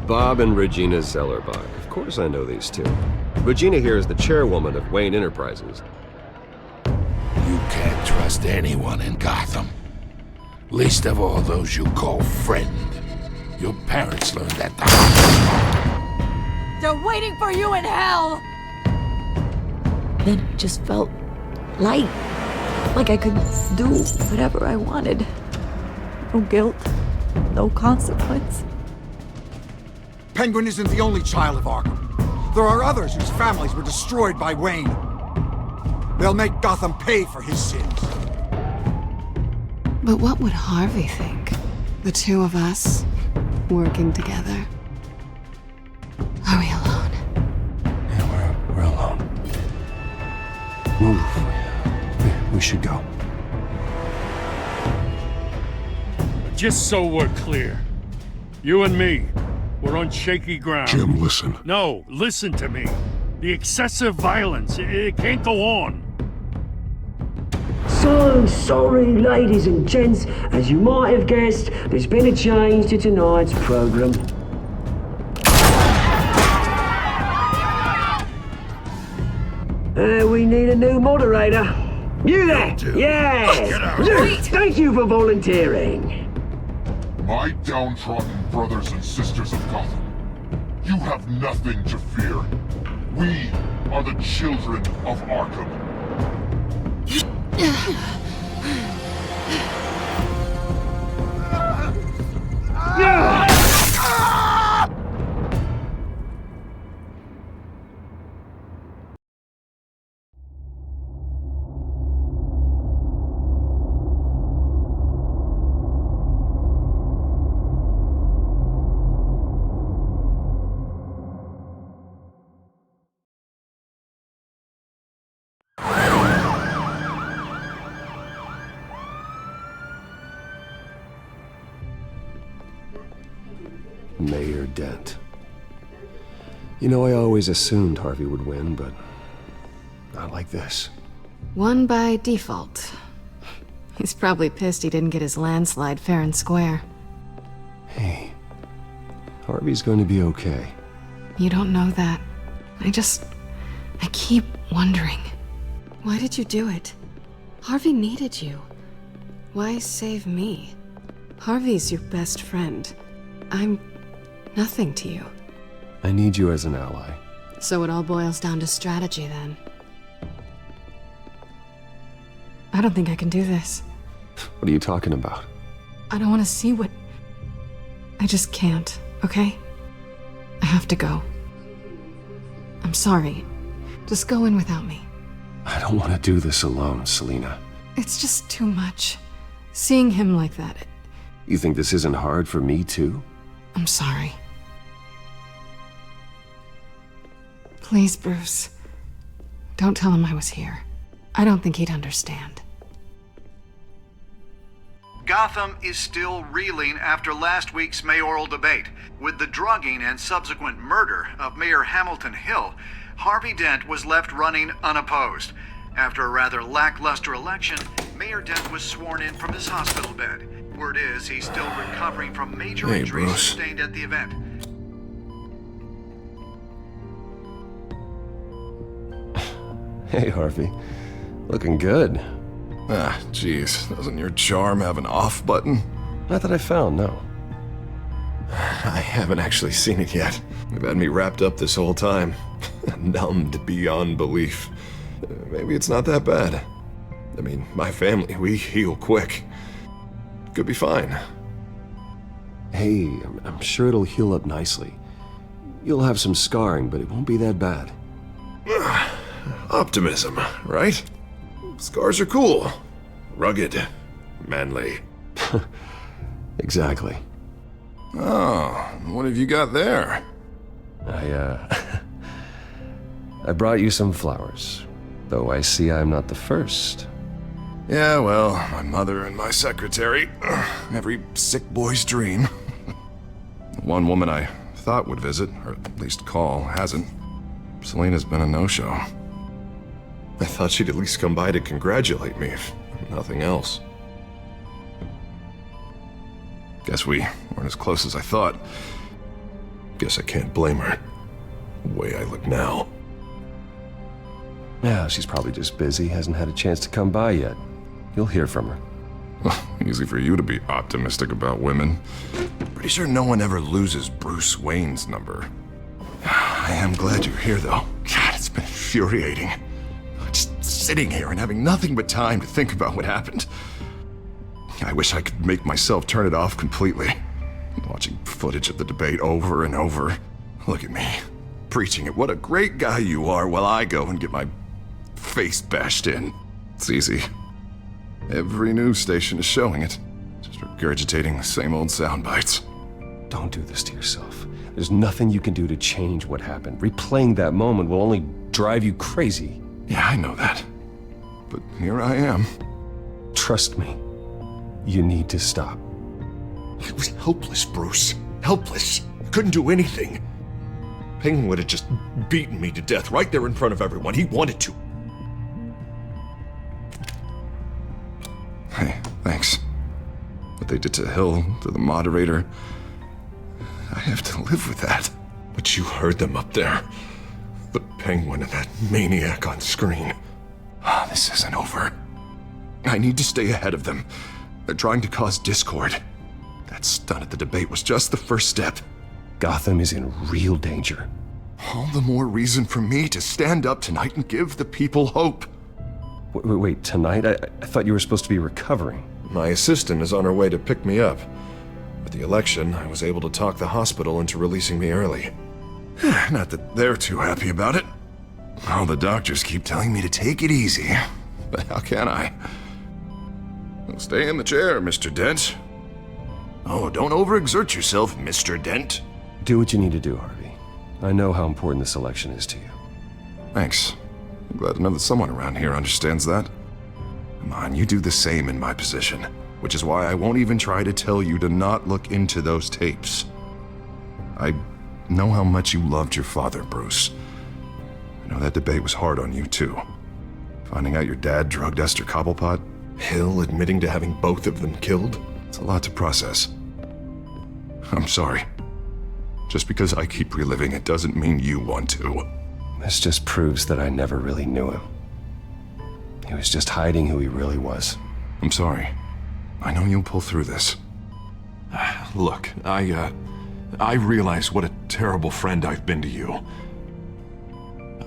Bob and Regina Zellerbach. Of course I know these two. Regina here is the chairwoman of Wayne Enterprises. You can't trust anyone in Gotham. Least of all those you call friend. Your parents learned that the hard way. They're waiting for you in hell! Then it just felt light. Like I could do whatever I wanted. No guilt, no consequence. Penguin isn't the only child of Arkham. There are others whose families were destroyed by Wayne. They'll make Gotham pay for his sins. But what would Harvey think? The two of us, working together. Are we alone? Yeah, we're alone. Move. We should go. Just so we're clear, you and me, we're on shaky ground. Jim, listen. No, listen to me. The excessive violence, it can't go on. So sorry, ladies and gents. As you might have guessed, there's been a change to tonight's program. We need a new moderator. You there? Yeah! Luke, thank you for volunteering. My downtrodden brothers and sisters of Gotham, you have nothing to fear. We are the children of Arkham. Mayor Dent. You know, I always assumed Harvey would win, but not like this. Won by default. He's probably pissed he didn't get his landslide fair and square. Hey, Harvey's going to be okay. You don't know that. I keep wondering. Why did you do it? Harvey needed you. Why save me? Harvey's your best friend. I'm nothing to you. I need you as an ally. So it all boils down to strategy, then. I don't think I can do this. What are you talking about? I don't want to see what... I just can't, okay? I have to go. I'm sorry. Just go in without me. I don't want to do this alone, Selina. It's just too much. Seeing him like that... You think this isn't hard for me, too? I'm sorry. Please, Bruce. Don't tell him I was here. I don't think he'd understand. Gotham is still reeling after last week's mayoral debate. With the drugging and subsequent murder of Mayor Hamilton Hill, Harvey Dent was left running unopposed. After a rather lackluster election, Mayor Dent was sworn in from his hospital bed. Word is he's still recovering from major injuries sustained at the event. Hey, Harvey. Looking good. Ah, jeez. Doesn't your charm have an off button? Not that I found, no. I haven't actually seen it yet. You've had me wrapped up this whole time. Numbed beyond belief. Maybe it's not that bad. I mean, my family, we heal quick. Could be fine. Hey, I'm sure it'll heal up nicely. You'll have some scarring, but it won't be that bad. Optimism, right? Scars are cool. Rugged. Manly. Exactly. Oh, what have you got there? I brought you some flowers. Though I see I'm not the first. Yeah, well, my mother and my secretary. Every sick boy's dream. One woman I thought would visit, or at least call, hasn't. Selina's been a no-show. I thought she'd at least come by to congratulate me, if nothing else. Guess we weren't as close as I thought. Guess I can't blame her. The way I look now. Yeah, she's probably just busy, hasn't had a chance to come by yet. You'll hear from her. Easy for you to be optimistic about women. Pretty sure no one ever loses Bruce Wayne's number. I am glad you're here, though. God, it's been infuriating. Just sitting here and having nothing but time to think about what happened. I wish I could make myself turn it off completely. Watching footage of the debate over and over. Look at me, preaching at what a great guy you are while I go and get my face bashed in. It's easy. Every news station is showing it. Just regurgitating the same old sound bites. Don't do this to yourself. There's nothing you can do to change what happened. Replaying that moment will only drive you crazy. Yeah, I know that. But here I am. Trust me. You need to stop. I was helpless, Bruce. Helpless. Couldn't do anything. Penguin would have just beaten me to death right there in front of everyone. He wanted to. Hey, thanks. What they did to Hill, to the moderator, I have to live with that. But you heard them up there. The Penguin and that maniac on screen. This isn't over. I need to stay ahead of them. They're trying to cause discord. That stunt at the debate was just the first step. Gotham is in real danger. All the more reason for me to stand up tonight and give the people hope. Wait, tonight? I thought you were supposed to be recovering. My assistant is on her way to pick me up. With the election, I was able to talk the hospital into releasing me early. Not that they're too happy about it. All the doctors keep telling me to take it easy. But how can I? Well, stay in the chair, Mr. Dent. Oh, don't overexert yourself, Mr. Dent. Do what you need to do, Harvey. I know how important this election is to you. Thanks. I'm glad to know that someone around here understands that. Come on, you do the same in my position. Which is why I won't even try to tell you to not look into those tapes. I know how much you loved your father, Bruce. I know that debate was hard on you, too. Finding out your dad drugged Esther Cobblepot, Hill admitting to having both of them killed. It's a lot to process. I'm sorry. Just because I keep reliving it doesn't mean you want to. This just proves that I never really knew him. He was just hiding who he really was. I'm sorry. I know you'll pull through this. Look, I realize what a terrible friend I've been to you.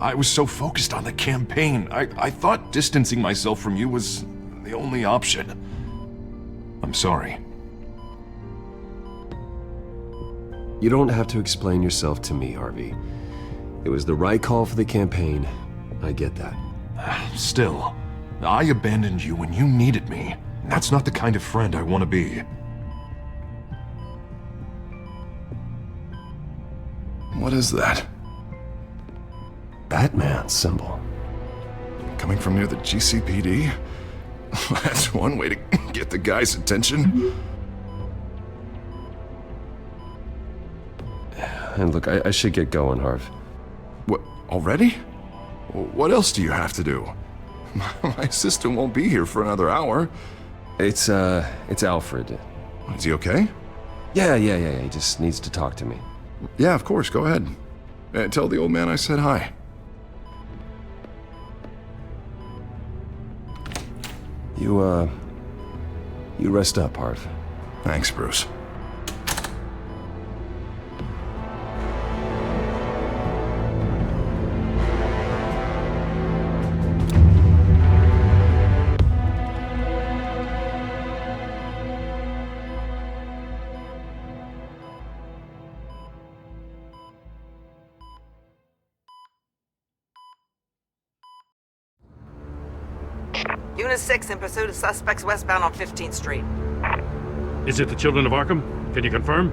I was so focused on the campaign. I thought distancing myself from you was the only option. I'm sorry. You don't have to explain yourself to me, Harvey. It was the right call for the campaign. I get that. Still, I abandoned you when you needed me. That's not the kind of friend I want to be. What is that? Batman's symbol. Coming from near the GCPD? That's one way to get the guy's attention. And look, I should get going, Harv. What, already? What else do you have to do? My assistant won't be here for another hour. It's Alfred. Is he okay? Yeah, he just needs to talk to me. Yeah, of course, go ahead. Tell the old man I said hi. You rest up, Harv. Thanks, Bruce. Unit 6 in pursuit of suspects westbound on 15th Street. Is it the Children of Arkham? Can you confirm?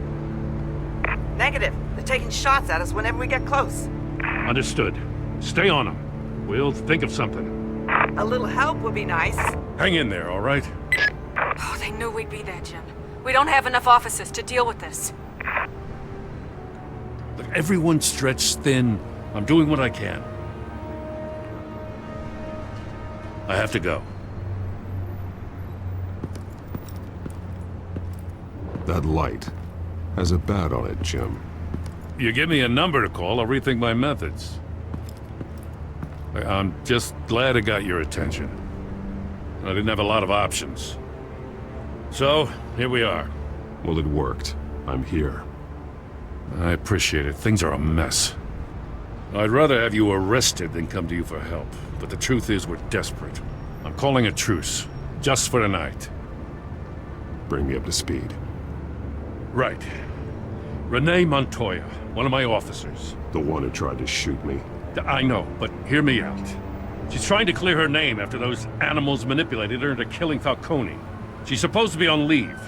Negative. They're taking shots at us whenever we get close. Understood. Stay on them. We'll think of something. A little help would be nice. Hang in there, all right? Oh, they knew we'd be there, Jim. We don't have enough officers to deal with this. Look, everyone's stretched thin. I'm doing what I can. I have to go. That light has a bat on it, Jim. you give me a number to call, I'll rethink my methods. I'm just glad I got your attention. I didn't have a lot of options. So, here we are. Well, it worked. I'm here. I appreciate it. Things are a mess. I'd rather have you arrested than come to you for help. But the truth is, we're desperate. I'm calling a truce. Just for tonight. Bring me up to speed. Right. Renee Montoya, one of my officers. The one who tried to shoot me. I know, but hear me out. She's trying to clear her name after those animals manipulated her into killing Falcone. She's supposed to be on leave,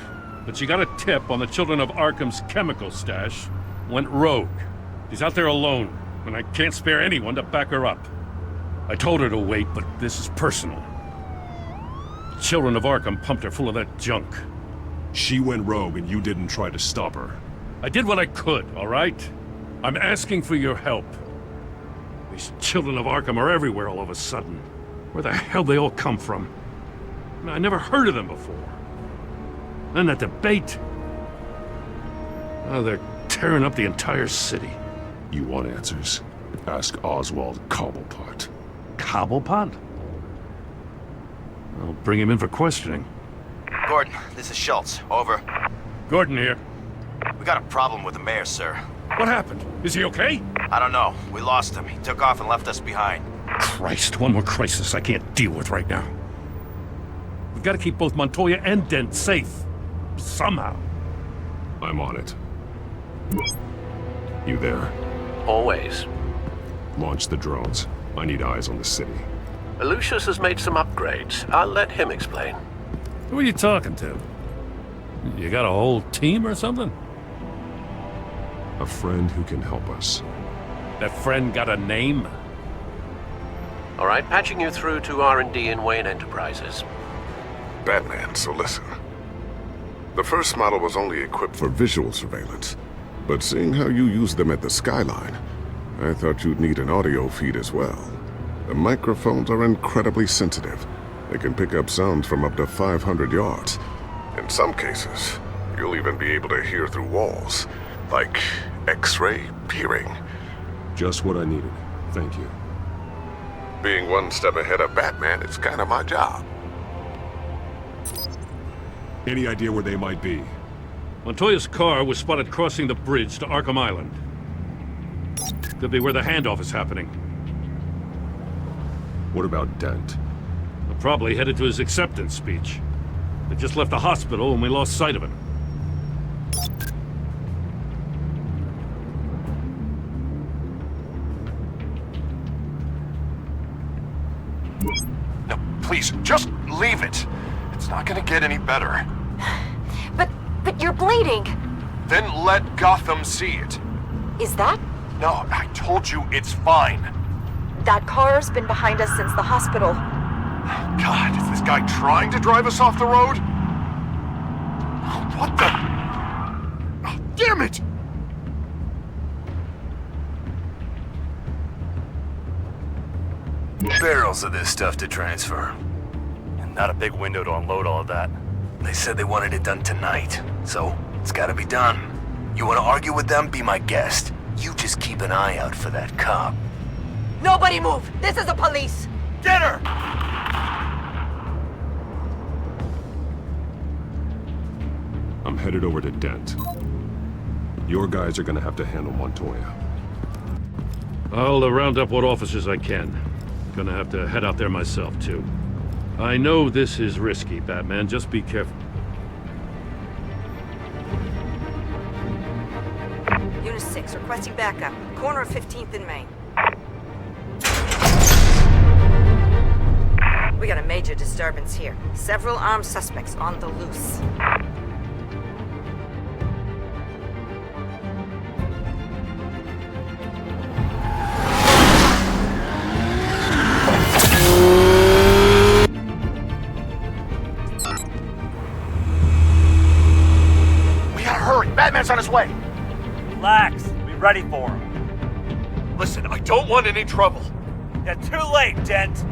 but she got a tip on the Children of Arkham's chemical stash, went rogue. She's out there alone, and I can't spare anyone to back her up. I told her to wait, but this is personal. The Children of Arkham pumped her full of that junk. She went rogue and you didn't try to stop her. I did what I could, all right? I'm asking for your help. These Children of Arkham are everywhere all of a sudden. Where the hell they all come from? I never heard of them before. Then that debate. Oh, they're tearing up the entire city. You want answers? Ask Oswald Cobblepot. Cobblepot? I'll bring him in for questioning. Gordon, this is Schultz. Over. Gordon here. We got a problem with the mayor, sir. What happened? Is he okay? I don't know. We lost him. He took off and left us behind. Christ, one more crisis I can't deal with right now. We've got to keep both Montoya and Dent safe. Somehow. I'm on it. You there? Always. Launch the drones. I need eyes on the city. Lucius has made some upgrades. I'll let him explain. Who are you talking to? You got a whole team or something? A friend who can help us. That friend got a name? All right, patching you through to R&D in Wayne Enterprises. Batman, so listen. The first model was only equipped for visual surveillance, but seeing how you use them at the Skyline, I thought you'd need an audio feed as well. The microphones are incredibly sensitive. They can pick up sounds from up to 500 yards. In some cases, you'll even be able to hear through walls, like X-ray peering. Just what I needed. Thank you. Being one step ahead of Batman is kind of my job. Any idea where they might be? Montoya's car was spotted crossing the bridge to Arkham Island. Could be where the handoff is happening. What about Dent? They're probably headed to his acceptance speech. They just left the hospital and we lost sight of him. No, please, just leave it. It's not gonna get any better. But you're bleeding. Then let Gotham see it. Is that? No, I told you it's fine. That car's been behind us since the hospital. God, is this guy trying to drive us off the road? What the? Oh, damn it! Barrels of this stuff to transfer. And not a big window to unload all of that. They said they wanted it done tonight, so it's gotta be done. You wanna argue with them? Be my guest. You just keep an eye out for that cop. Nobody move! This is the police! Get her! I'm headed over to Dent. Your guys are gonna have to handle Montoya. I'll round up what officers I can. Gonna have to head out there myself, too. I know this is risky, Batman. Just be careful. Unit 6, requesting backup. Corner of 15th and Main. We got a major disturbance here. Several armed suspects on the loose. Batman's on his way. Relax. Be ready for him. Listen, I don't want any trouble. You're too late, Dent.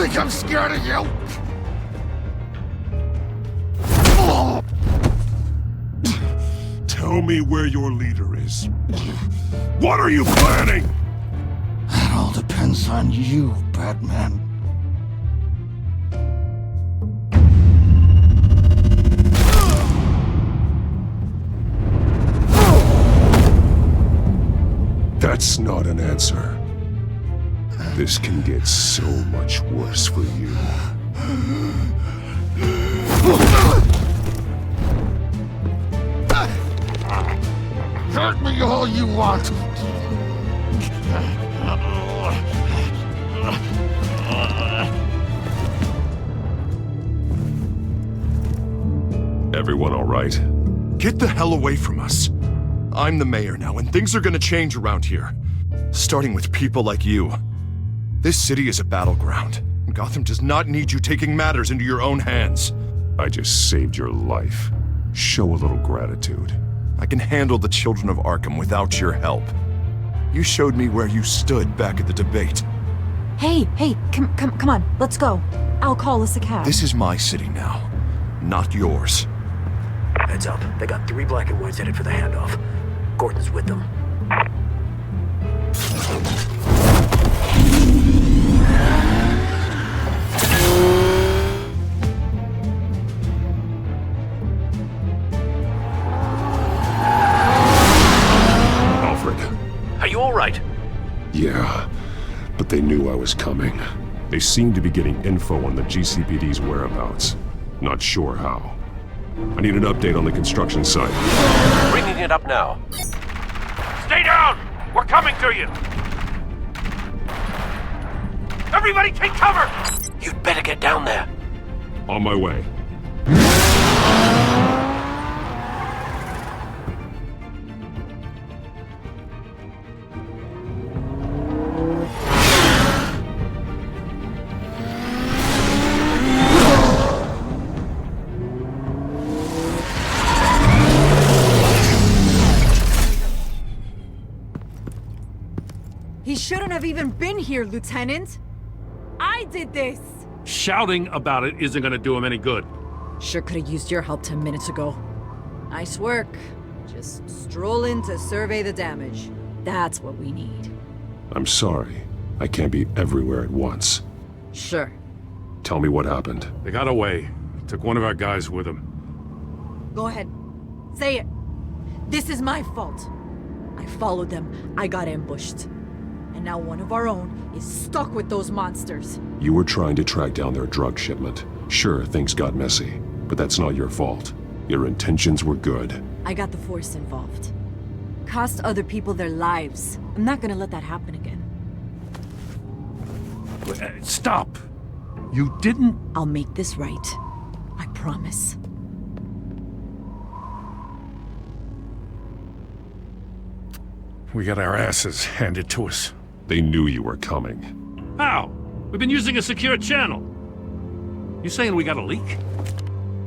think I'm scared of you? Tell me where your leader is. What are you planning? That all depends on you, Batman. That's not an answer. This can get so much worse for you. Hurt me all you want. Everyone all right? Get the hell away from us. I'm the mayor now, and things are gonna change around here. Starting with people like you. This city is a battleground, and Gotham does not need you taking matters into your own hands. I just saved your life. Show a little gratitude. I can handle the children of Arkham without your help. You showed me where you stood back at the debate. Hey, come on, let's go. I'll call us a cab. This is my city now, not yours. Heads up, they got 3 black and whites headed for the handoff. Gordon's with them. Alfred. Are you all right? Yeah, but they knew I was coming. They seem to be getting info on the GCPD's whereabouts. Not sure how. I need an update on the construction site. Bringing it up now. Stay down! We're coming to you! Everybody take cover! You'd better get down there. On my way. He shouldn't have even been here, Lieutenant. I did this. Shouting about it isn't gonna do him any good. Sure could have used your help 10 minutes ago. Nice work. Just stroll in to survey the damage. That's what we need. I'm sorry. I can't be everywhere at once. Sure. Tell me what happened. They got away. Took one of our guys with them. Go ahead. Say it. This is my fault. I followed them. I got ambushed. And now one of our own is stuck with those monsters. You were trying to track down their drug shipment. Sure, things got messy, but that's not your fault. Your intentions were good. I got the Force involved. Cost other people their lives. I'm not gonna let that happen again. Stop! You didn't... I'll make this right. I promise. We got our asses handed to us. They knew you were coming. How? We've been using a secure channel. You saying we got a leak?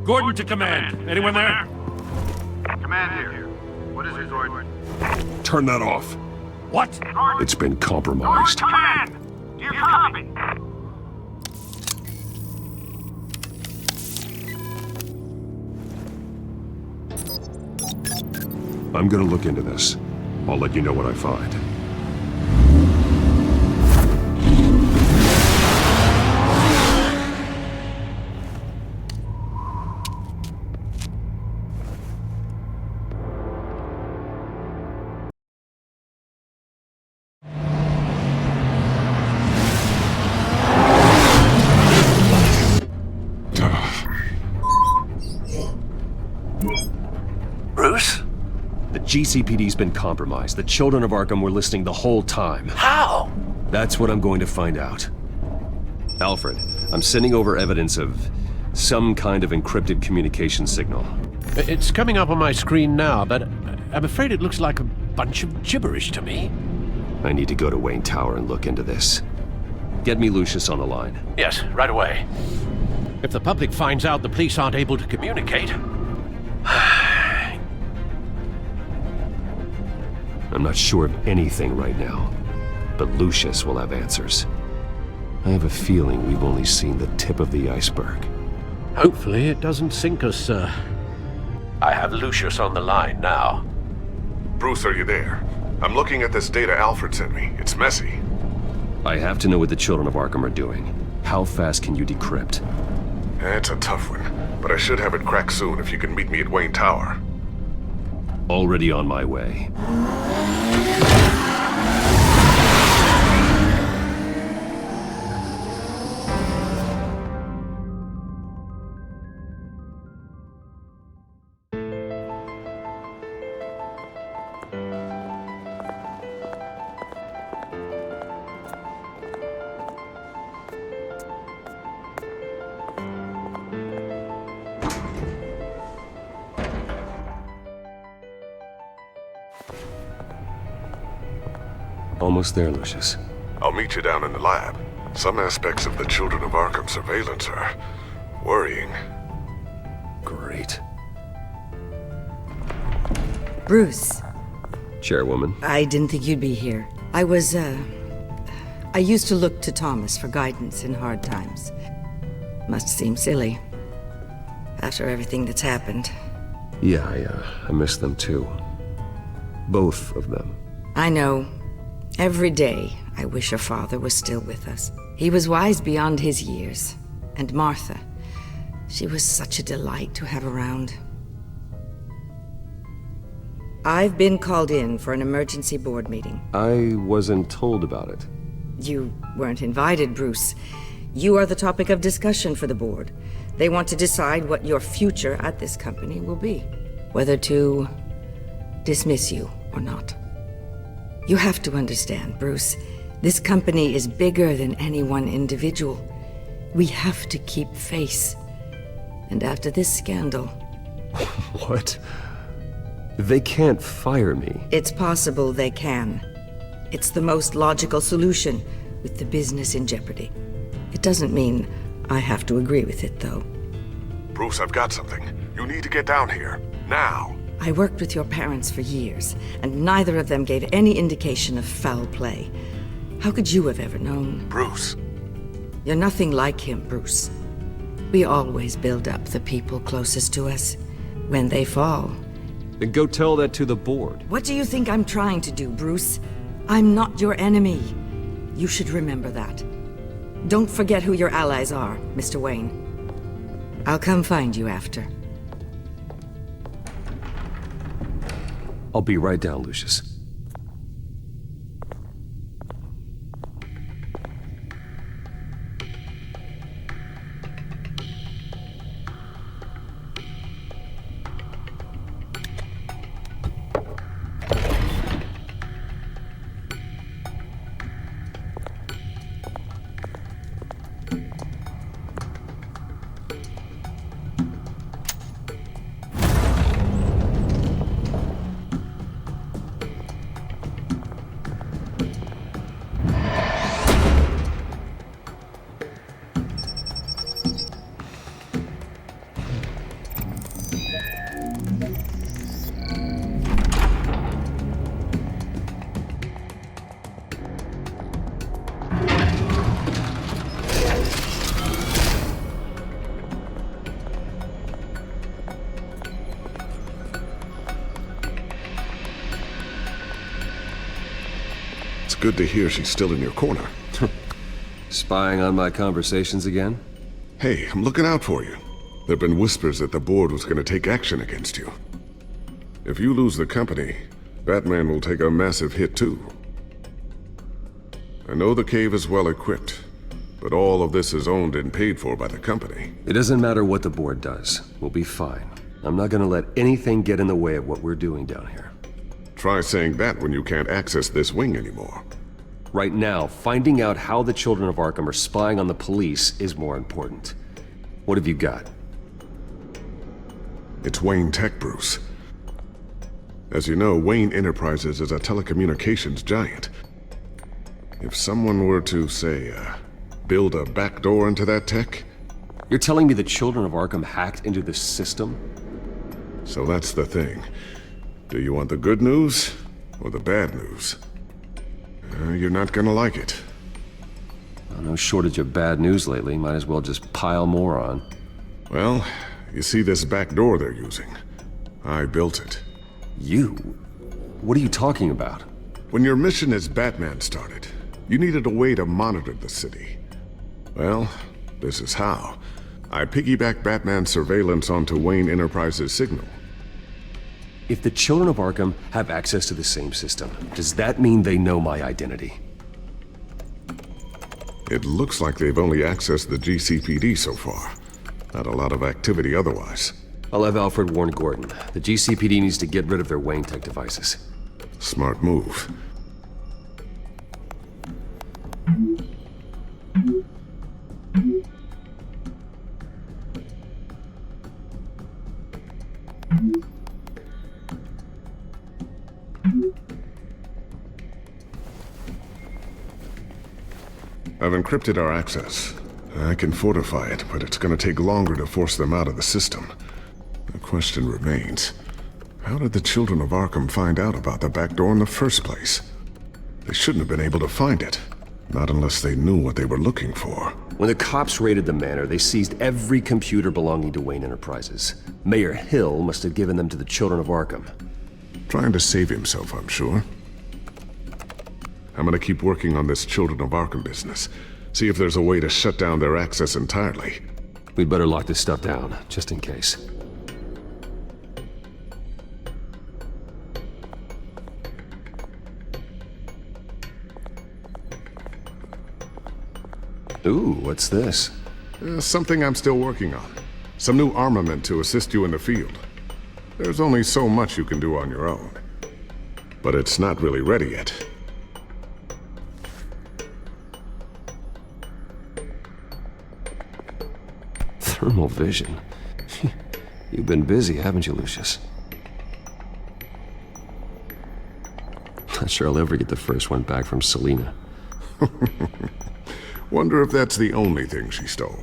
Gordon to command. Anyone there? Command here. What is his order? Turn that off. What? It's been compromised. Command! Do you copy? I'm gonna look into this. I'll let you know what I find. Bruce? The GCPD's been compromised. The children of Arkham were listening the whole time. How? That's what I'm going to find out. Alfred, I'm sending over evidence of some kind of encrypted communication signal. It's coming up on my screen now, but I'm afraid it looks like a bunch of gibberish to me. I need to go to Wayne Tower and look into this. Get me Lucius on the line. Yes, right away. If the public finds out the police aren't able to communicate... I'm not sure of anything right now, but Lucius will have answers. I have a feeling we've only seen the tip of the iceberg. Hopefully it doesn't sink us, sir. I have Lucius on the line now. Bruce, are you there? I'm looking at this data Alfred sent me. It's messy. I have to know what the Children of Arkham are doing. How fast can you decrypt? It's a tough one, but I should have it cracked soon if you can meet me at Wayne Tower. Already on my way. Almost there, Lucius. I'll meet you down in the lab. Some aspects of the Children of Arkham surveillance are worrying. Great. Bruce. Chairwoman. I didn't think you'd be here. I used to look to Thomas for guidance in hard times. Must seem silly. After everything that's happened. Yeah, I miss them too. Both of them. I know. Every day, I wish your father was still with us. He was wise beyond his years. And Martha, she was such a delight to have around. I've been called in for an emergency board meeting. I wasn't told about it. You weren't invited, Bruce. You are the topic of discussion for the board. They want to decide what your future at this company will be. Whether to dismiss you or not. You have to understand, Bruce. This company is bigger than any one individual. We have to keep face. And after this scandal... What? They can't fire me. It's possible they can. It's the most logical solution, with the business in jeopardy. It doesn't mean I have to agree with it, though. Bruce, I've got something. You need to get down here. Now. I worked with your parents for years, and neither of them gave any indication of foul play. How could you have ever known? Bruce. You're nothing like him, Bruce. We always build up the people closest to us. When they fall... Then go tell that to the board. What do you think I'm trying to do, Bruce? I'm not your enemy. You should remember that. Don't forget who your allies are, Mr. Wayne. I'll come find you after. I'll be right down, Lucius. Good to hear she's still in your corner. Spying on my conversations again? Hey, I'm looking out for you. There've been whispers that the board was going to take action against you. If you lose the company, Batman will take a massive hit too. I know the cave is well equipped, but all of this is owned and paid for by the company. It doesn't matter what the board does. We'll be fine. I'm not gonna let anything get in the way of what we're doing down here. Try saying that when you can't access this wing anymore. Right now, finding out how the Children of Arkham are spying on the police is more important. What have you got? It's Wayne Tech, Bruce. As you know, Wayne Enterprises is a telecommunications giant. If someone were to, say, build a backdoor into that tech... You're telling me the Children of Arkham hacked into this system? So that's the thing. Do you want the good news, or the bad news? You're not gonna like it. Well, no shortage of bad news lately. Might as well just pile more on. Well, you see this back door they're using? I built it. You? What are you talking about? When your mission as Batman started, you needed a way to monitor the city. Well, this is how. I piggybacked Batman's surveillance onto Wayne Enterprises' signal. If the children of Arkham have access to the same system, does that mean they know my identity? It looks like they've only accessed the GCPD so far. Not a lot of activity otherwise. I'll have Alfred warn Gordon. The GCPD needs to get rid of their Wayne Tech devices. Smart move. I've encrypted our access. I can fortify it, but it's gonna take longer to force them out of the system. The question remains, how did the children of Arkham find out about the back door in the first place? They shouldn't have been able to find it. Not unless they knew what they were looking for. When the cops raided the manor, they seized every computer belonging to Wayne Enterprises. Mayor Hill must have given them to the children of Arkham. Trying to save himself, I'm sure. I'm gonna keep working on this Children of Arkham business. See if there's a way to shut down their access entirely. We'd better lock this stuff down, just in case. Ooh, what's this? Something I'm still working on. Some new armament to assist you in the field. There's only so much you can do on your own. But it's not really ready yet. Thermal vision. You've been busy, haven't you, Lucius? Not sure I'll ever get the first one back from Selina. Wonder if that's the only thing she stole.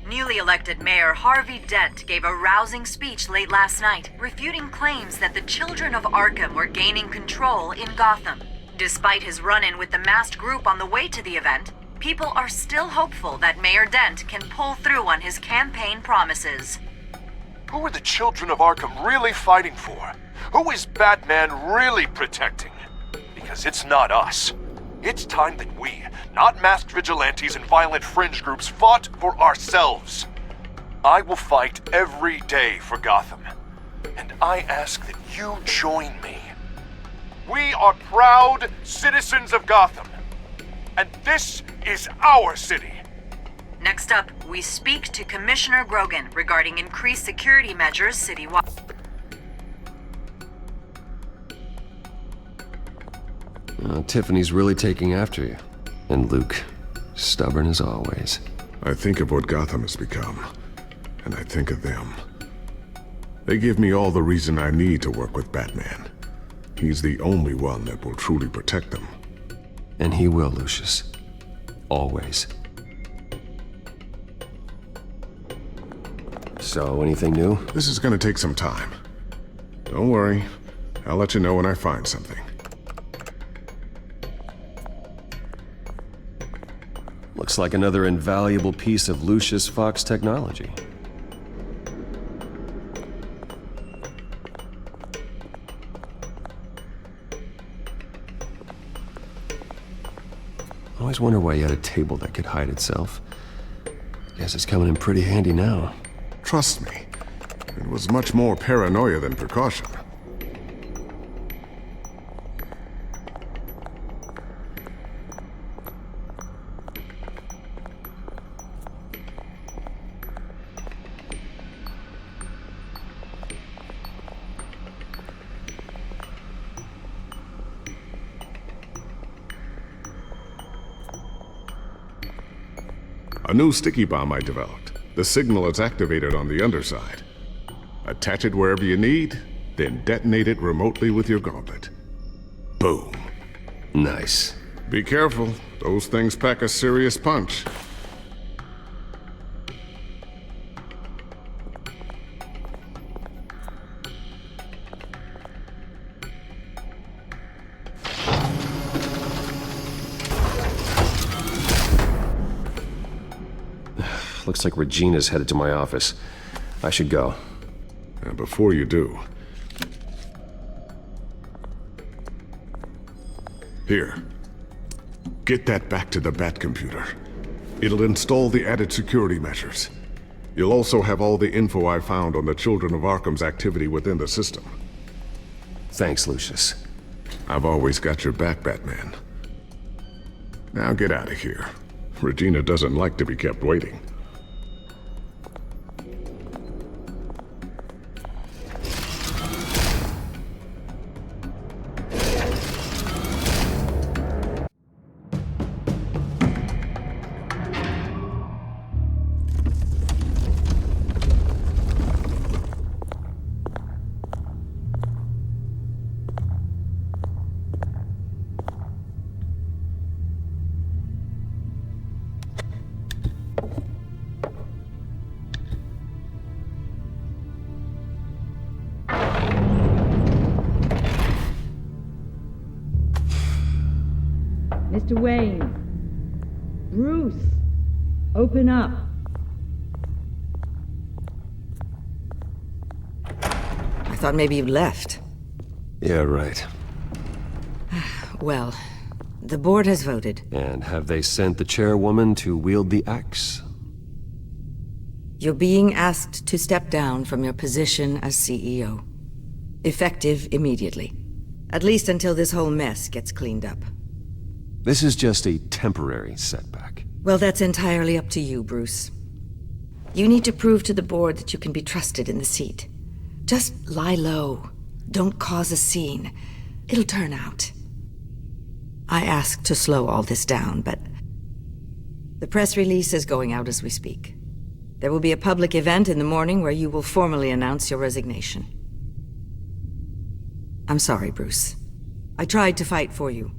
Newly elected Mayor Harvey Dent gave a rousing speech late last night, refuting claims that the children of Arkham were gaining control in Gotham. Despite his run-in with the masked group on the way to the event, people are still hopeful that Mayor Dent can pull through on his campaign promises. Who are the children of Arkham really fighting for? Who is Batman really protecting? Because it's not us. It's time that we, not masked vigilantes and violent fringe groups, fought for ourselves. I will fight every day for Gotham. And I ask that you join me. We are proud citizens of Gotham. And this is our city. Next up, we speak to Commissioner Grogan regarding increased security measures citywide. Tiffany's really taking after you. And Luke, stubborn as always. I think of what Gotham has become, and I think of them. They give me all the reason I need to work with Batman. He's the only one that will truly protect them. And he will, Lucius. Always. So, anything new? This is gonna take some time. Don't worry. I'll let you know when I find something. Looks like another invaluable piece of Lucius Fox technology. Always wonder why you had a table that could hide itself. Guess it's coming in pretty handy now. Trust me, it was much more paranoia than precaution. A new sticky bomb I developed. The signal is activated on the underside. Attach it wherever you need, then detonate it remotely with your gauntlet. Boom. Nice. Be careful. Those things pack a serious punch. Looks like Regina's headed to my office. I should go. And before you do... Here. Get that back to the Bat computer. It'll install the added security measures. You'll also have all the info I found on the Children of Arkham's activity within the system. Thanks, Lucius. I've always got your back, Batman. Now get out of here. Regina doesn't like to be kept waiting. Mr. Wayne. Bruce. Open up. I thought maybe you left. Yeah, right. Well, the board has voted. And have they sent the chairwoman to wield the axe? You're being asked to step down from your position as CEO. Effective immediately. At least until this whole mess gets cleaned up. This is just a temporary setback. Well, that's entirely up to you, Bruce. You need to prove to the board that you can be trusted in the seat. Just lie low. Don't cause a scene. It'll turn out. I asked to slow all this down, but the press release is going out as we speak. There will be a public event in the morning where you will formally announce your resignation. I'm sorry, Bruce. I tried to fight for you.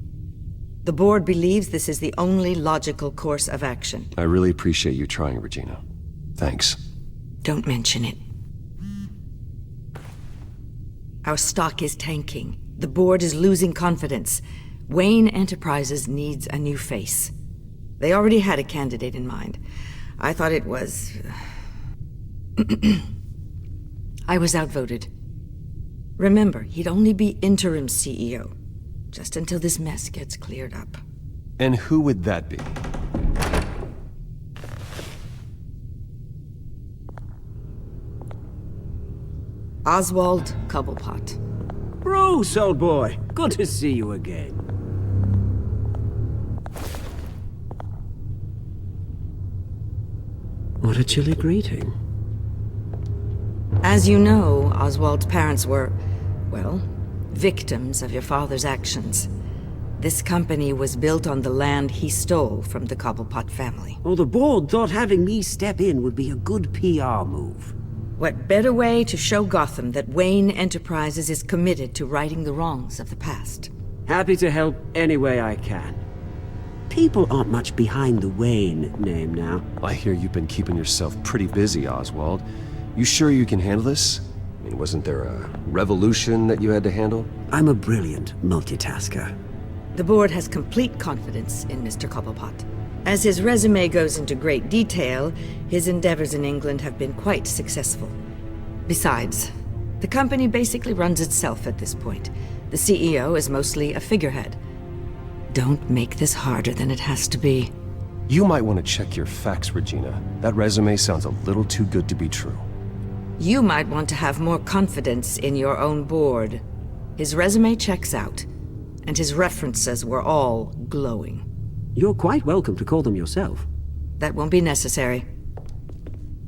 The board believes this is the only logical course of action. I really appreciate you trying, Regina. Thanks. Don't mention it. Our stock is tanking. The board is losing confidence. Wayne Enterprises needs a new face. They already had a candidate in mind. I thought it was... I was outvoted. Remember, he'd only be interim CEO. Just until this mess gets cleared up. And who would that be? Oswald Cobblepot. Bruce, old boy. Good to see you again. What a chilly greeting. As you know, Oswald's parents were, well, victims of your father's actions. This company was built on the land he stole from the Cobblepot family. Oh, the board thought having me step in would be a good PR move. What better way to show Gotham that Wayne Enterprises is committed to righting the wrongs of the past? Happy to help any way I can. People aren't much behind the Wayne name now. I hear you've been keeping yourself pretty busy, Oswald. You sure you can handle this? I mean, wasn't there a revolution that you had to handle? I'm a brilliant multitasker. The board has complete confidence in Mr. Cobblepot. As his resume goes into great detail, his endeavors in England have been quite successful. Besides, the company basically runs itself at this point. The CEO is mostly a figurehead. Don't make this harder than it has to be. You might want to check your facts, Regina. That resume sounds a little too good to be true. You might want to have more confidence in your own board. His resume checks out, and his references were all glowing. You're quite welcome to call them yourself. That won't be necessary.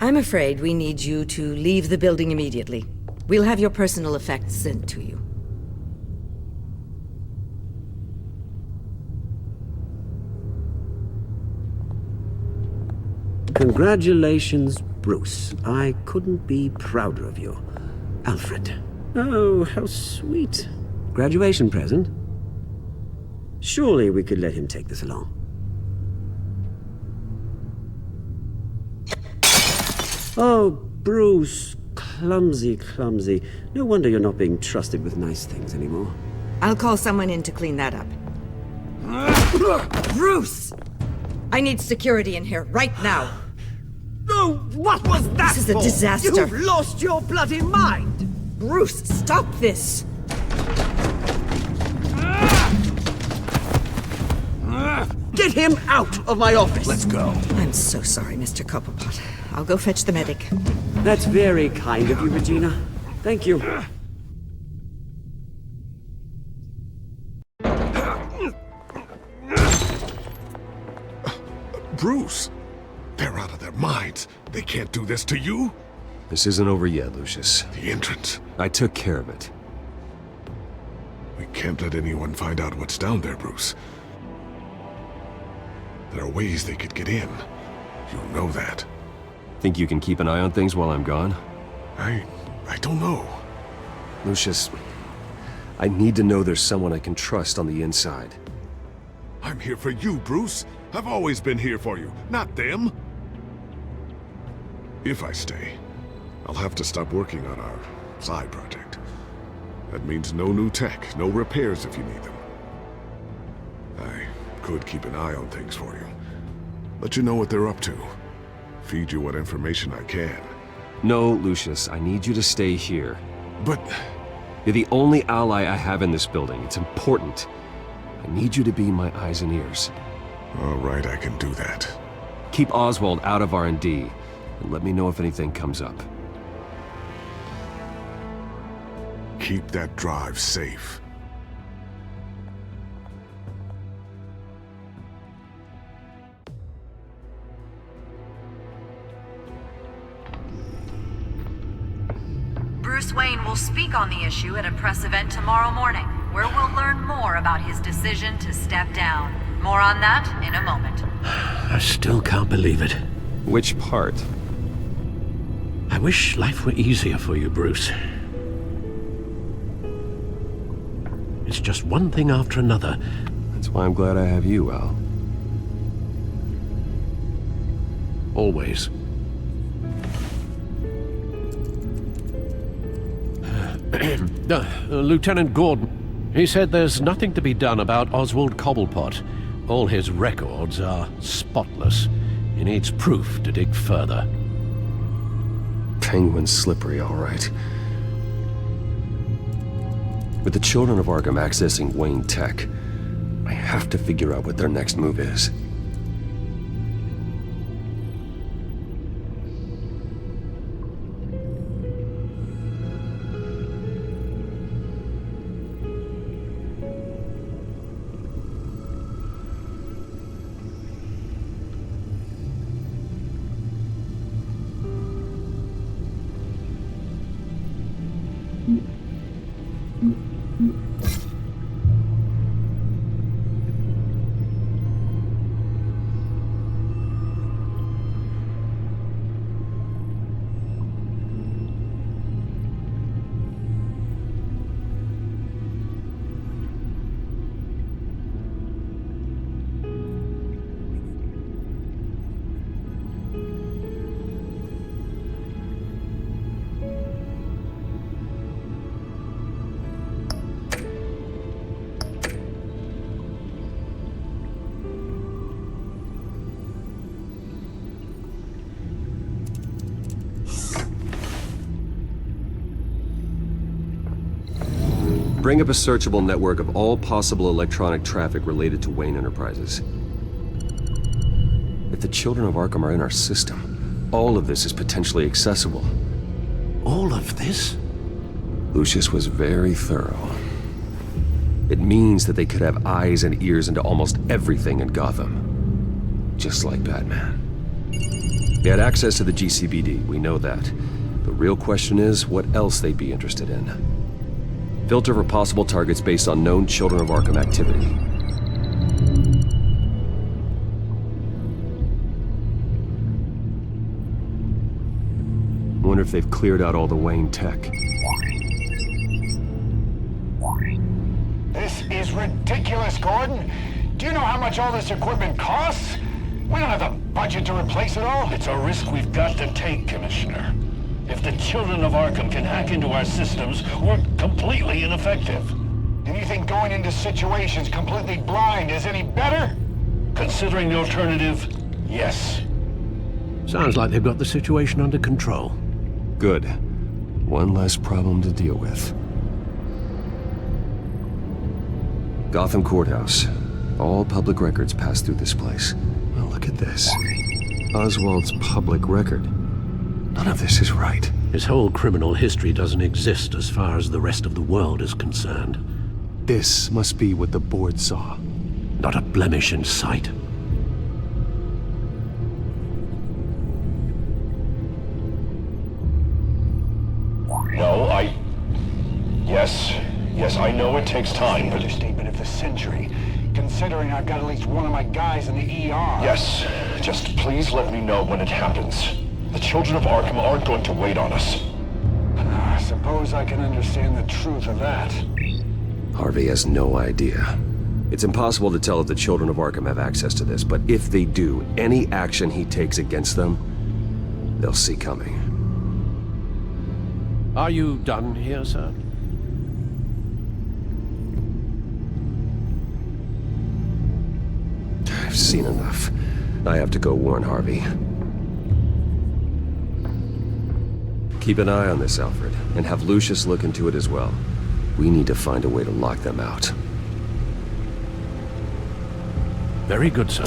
I'm afraid we need you to leave the building immediately. We'll have your personal effects sent to you. Congratulations, Bruce. I couldn't be prouder of you. Alfred. Oh, how sweet. Graduation present? Surely we could let him take this along. Oh, Bruce. Clumsy, clumsy. No wonder you're not being trusted with nice things anymore. I'll call someone in to clean that up. Bruce! I need security in here, right now. Oh, what was that? This is a disaster. You've lost your bloody mind! Bruce, stop this! Get him out of my office! Let's go. I'm so sorry, Mr. Cobblepot. I'll go fetch the medic. That's very kind of you, Regina. Thank you. Bruce! They're out of their minds. They can't do this to you. This isn't over yet, Lucius. The entrance. I took care of it. We can't let anyone find out what's down there, Bruce. There are ways they could get in. You know that. Think you can keep an eye on things while I'm gone? I don't know. Lucius, I need to know there's someone I can trust on the inside. I'm here for you, Bruce. I've always been here for you, not them. If I stay, I'll have to stop working on our side project. That means no new tech, no repairs if you need them. I could keep an eye on things for you. Let you know what they're up to. Feed you what information I can. No, Lucius, I need you to stay here. But... You're the only ally I have in this building. It's important. I need you to be my eyes and ears. All right, I can do that. Keep Oswald out of R&D, and let me know if anything comes up. Keep that drive safe. Bruce Wayne will speak on the issue at a press event tomorrow morning, where we'll learn more about his decision to step down. More on that in a moment. I still can't believe it. Which part? I wish life were easier for you, Bruce. It's just one thing after another. That's why I'm glad I have you, Al. Always. Lieutenant Gordon, he said there's nothing to be done about Oswald Cobblepot. All his records are spotless. He needs proof to dig further. Penguin's slippery, all right. With the children of Arkham accessing Wayne Tech, I have to figure out what their next move is. Bring up a searchable network of all possible electronic traffic related to Wayne Enterprises. If the children of Arkham are in our system, all of this is potentially accessible. All of this? Lucius was very thorough. It means that they could have eyes and ears into almost everything in Gotham. Just like Batman. They had access to the GCPD, we know that. The real question is what else they'd be interested in. Filter for possible targets based on known Children of Arkham activity. Wonder if they've cleared out all the Wayne tech. This This is ridiculous, Gordon. Do you know how much all this equipment costs? We don't have the budget to replace it all. It's a risk we've got to take, Commissioner. If the children of Arkham can hack into our systems, we're completely ineffective. And you think going into situations completely blind is any better? Considering the alternative, yes. Sounds like they've got the situation under control. Good. One less problem to deal with. Gotham Courthouse. All public records pass through this place. Well, look at this. Oswald's public record. None of this is right. His whole criminal history doesn't exist as far as the rest of the world is concerned. This must be what the board saw. Not a blemish in sight. No, Yes, I know it takes time, but... Understatement of the century, considering I've got at least one of my guys in the ER. Yes, just please let me know when it happens. The children of Arkham aren't going to wait on us. I suppose I can understand the truth of that. Harvey has no idea. It's impossible to tell if the children of Arkham have access to this, but if they do, any action he takes against them, they'll see coming. Are you done here, sir? I've seen enough. I have to go warn Harvey. Keep an eye on this, Alfred, and have Lucius look into it as well. We need to find a way to lock them out. Very good, sir.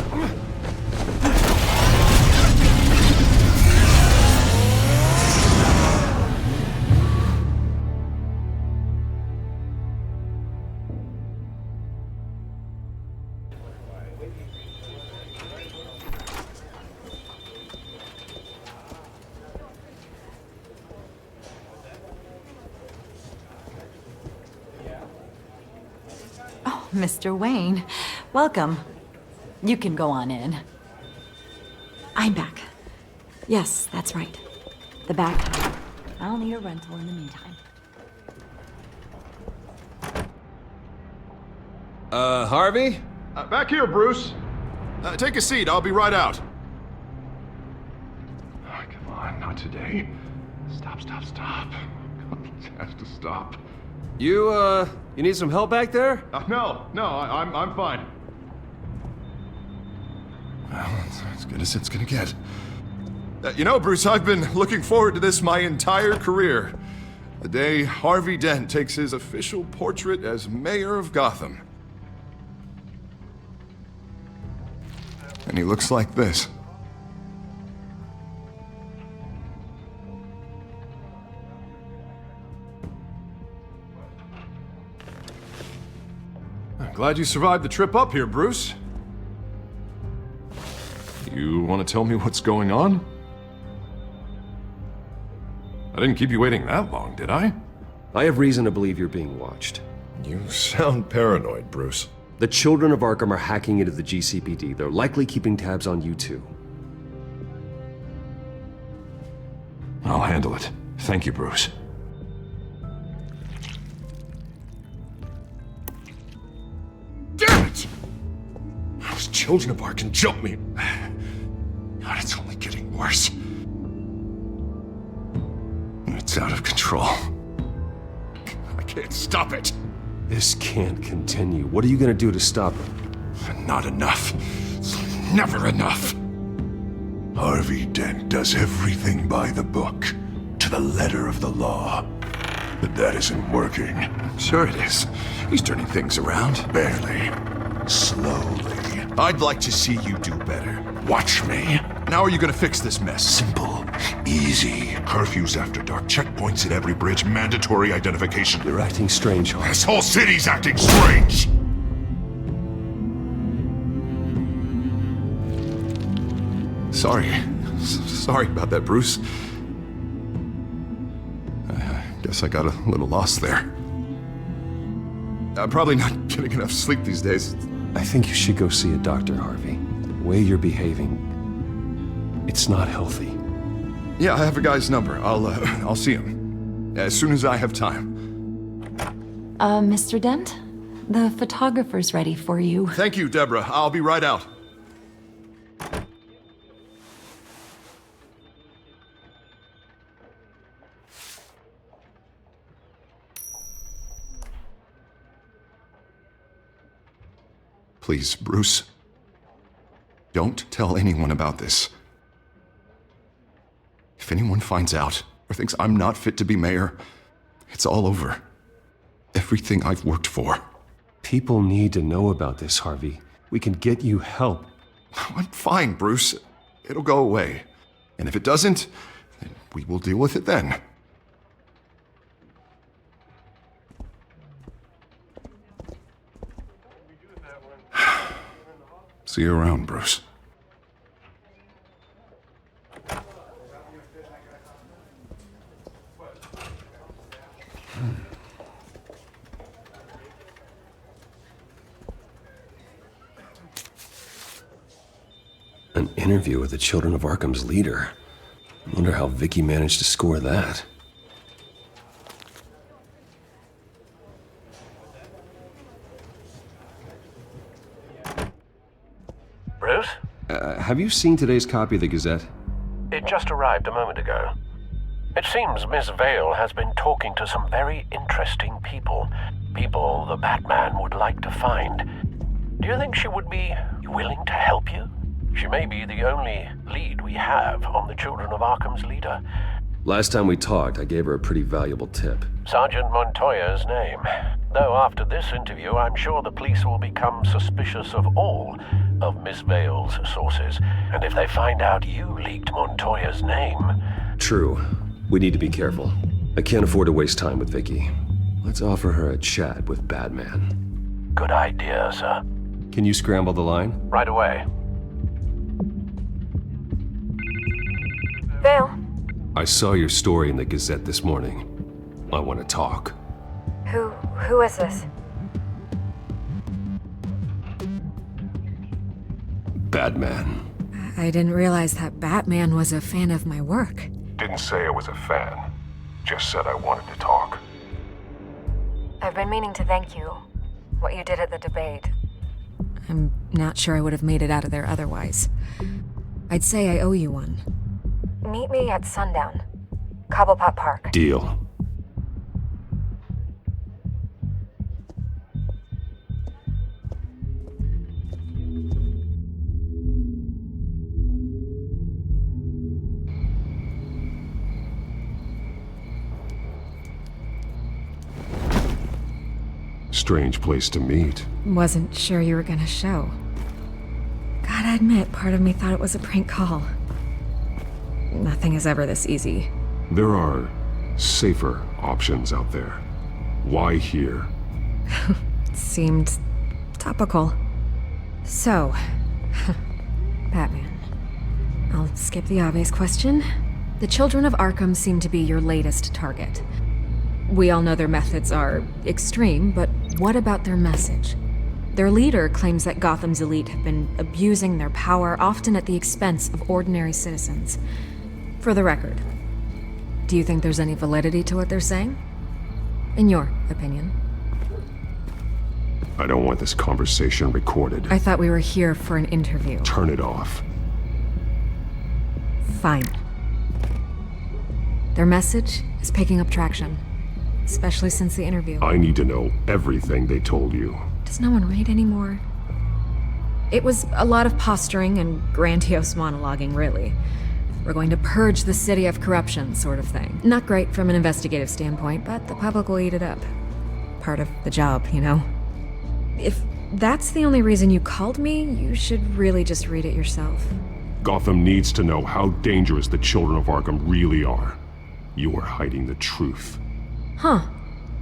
Mr. Wayne, welcome. You can go on in. I'm back. Yes, that's right. The back. I'll need a rental in the meantime. Harvey? Back here, Bruce. Take a seat, I'll be right out. Oh, come on, not today. Stop. It has to stop. You need some help back there? No, I'm fine. Well, that's as good as it's gonna get. You know, Bruce, I've been looking forward to this my entire career. The day Harvey Dent takes his official portrait as mayor of Gotham. And he looks like this. I'm glad you survived the trip up here, Bruce. You want to tell me what's going on? I didn't keep you waiting that long, did I? I have reason to believe you're being watched. You sound paranoid, Bruce. The children of Arkham are hacking into the GCPD. They're likely keeping tabs on you too. I'll handle it. Thank you, Bruce. Damn it! Those children of Arkham jumped me. God, it's only getting worse. It's out of control. I can't stop it. This can't continue. What are you gonna do to stop it? Not enough. Never enough. Harvey Dent does everything by the book, to the letter of the law. But that isn't working. Sure it is. He's turning things around. Barely. Slowly. I'd like to see you do better. Watch me. Now are you gonna fix this mess? Simple. Easy. Curfews after dark. Checkpoints at every bridge. Mandatory identification. You're acting strange, Harvey. This whole city's acting strange! Sorry about that, Bruce. I guess I got a little lost there. I'm probably not getting enough sleep these days. I think you should go see a doctor, Harvey. The way you're behaving, it's not healthy. Yeah, I have a guy's number. I'll see him as soon as I have time. Mr. Dent? The photographer's ready for you. Thank you, Deborah. I'll be right out. Please, Bruce. Don't tell anyone about this. If anyone finds out or thinks I'm not fit to be mayor, it's all over. Everything I've worked for. People need to know about this, Harvey. We can get you help. I'm fine, Bruce. It'll go away. And if it doesn't, then we will deal with it then. See you around, Bruce. An interview with the Children of Arkham's leader. I wonder how Vicky managed to score that. Bruce? Have you seen today's copy of the Gazette? It just arrived a moment ago. It seems Miss Vale has been talking to some very interesting people. People the Batman would like to find. Do you think she would be willing to help you? She may be the only lead we have on the Children of Arkham's leader. Last time we talked, I gave her a pretty valuable tip. Sergeant Montoya's name. Though after this interview, I'm sure the police will become suspicious of all of Miss Vale's sources. And if they find out you leaked Montoya's name... True. We need to be careful. I can't afford to waste time with Vicky. Let's offer her a chat with Batman. Good idea, sir. Can you scramble the line? Right away. Vale. I saw your story in the Gazette this morning. I want to talk. Who is this? Batman. I didn't realize that Batman was a fan of my work. Didn't say I was a fan. Just said I wanted to talk. I've been meaning to thank you. What you did at the debate. I'm not sure I would have made it out of there otherwise. I'd say I owe you one. Meet me at sundown. Cobblepot Park. Deal. Strange place to meet. Wasn't sure you were gonna show. Gotta admit, part of me thought it was a prank call. Nothing is ever this easy. There are safer options out there. Why here? Seemed topical. So, Batman. I'll skip the obvious question. The Children of Arkham seem to be your latest target. We all know their methods are extreme, but what about their message? Their leader claims that Gotham's elite have been abusing their power, often at the expense of ordinary citizens. For the record, do you think there's any validity to what they're saying? In your opinion? I don't want this conversation recorded. I thought we were here for an interview. Turn it off. Fine. Their message is picking up traction, especially since the interview. I need to know everything they told you. Does no one read anymore? It was a lot of posturing and grandiose monologuing, really. We're going to purge the city of corruption, sort of thing. Not great from an investigative standpoint, but the public will eat it up. Part of the job, you know? If that's the only reason you called me, you should really just read it yourself. Gotham needs to know how dangerous the Children of Arkham really are. You are hiding the truth. Huh.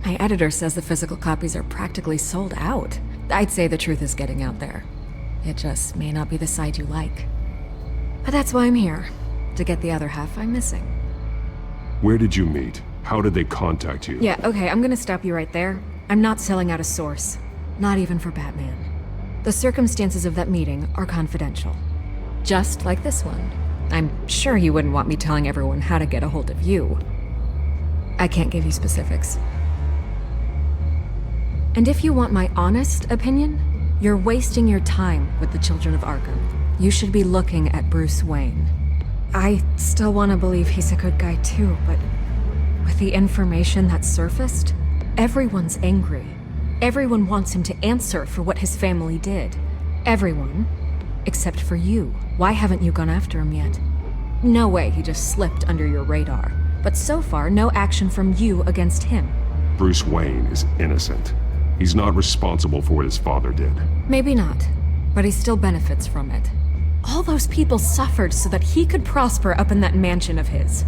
My editor says the physical copies are practically sold out. I'd say the truth is getting out there. It just may not be the side you like. But that's why I'm here. To get the other half I'm missing. Where did you meet? How did they contact you? Yeah, okay, I'm gonna stop you right there. I'm not selling out a source. Not even for Batman. The circumstances of that meeting are confidential. Just like this one. I'm sure you wouldn't want me telling everyone how to get a hold of you. I can't give you specifics. And if you want my honest opinion, you're wasting your time with the Children of Arkham. You should be looking at Bruce Wayne. I still want to believe he's a good guy too, but with the information that surfaced, everyone's angry. Everyone wants him to answer for what his family did. Everyone, except for you. Why haven't you gone after him yet? No way he just slipped under your radar. But so far, no action from you against him. Bruce Wayne is innocent. He's not responsible for what his father did. Maybe not, but he still benefits from it. All those people suffered so that he could prosper up in that mansion of his.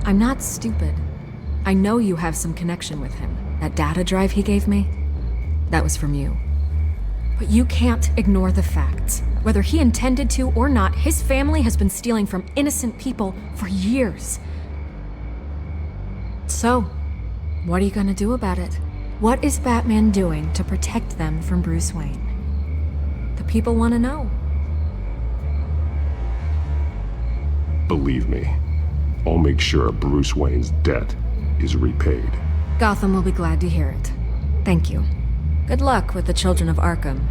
I'm not stupid. I know you have some connection with him. That data drive he gave me, that was from you. But you can't ignore the facts. Whether he intended to or not, his family has been stealing from innocent people for years. So, what are you gonna do about it? What is Batman doing to protect them from Bruce Wayne? The people want to know. Believe me, I'll make sure Bruce Wayne's debt is repaid. Gotham will be glad to hear it. Thank you. Good luck with the Children of Arkham.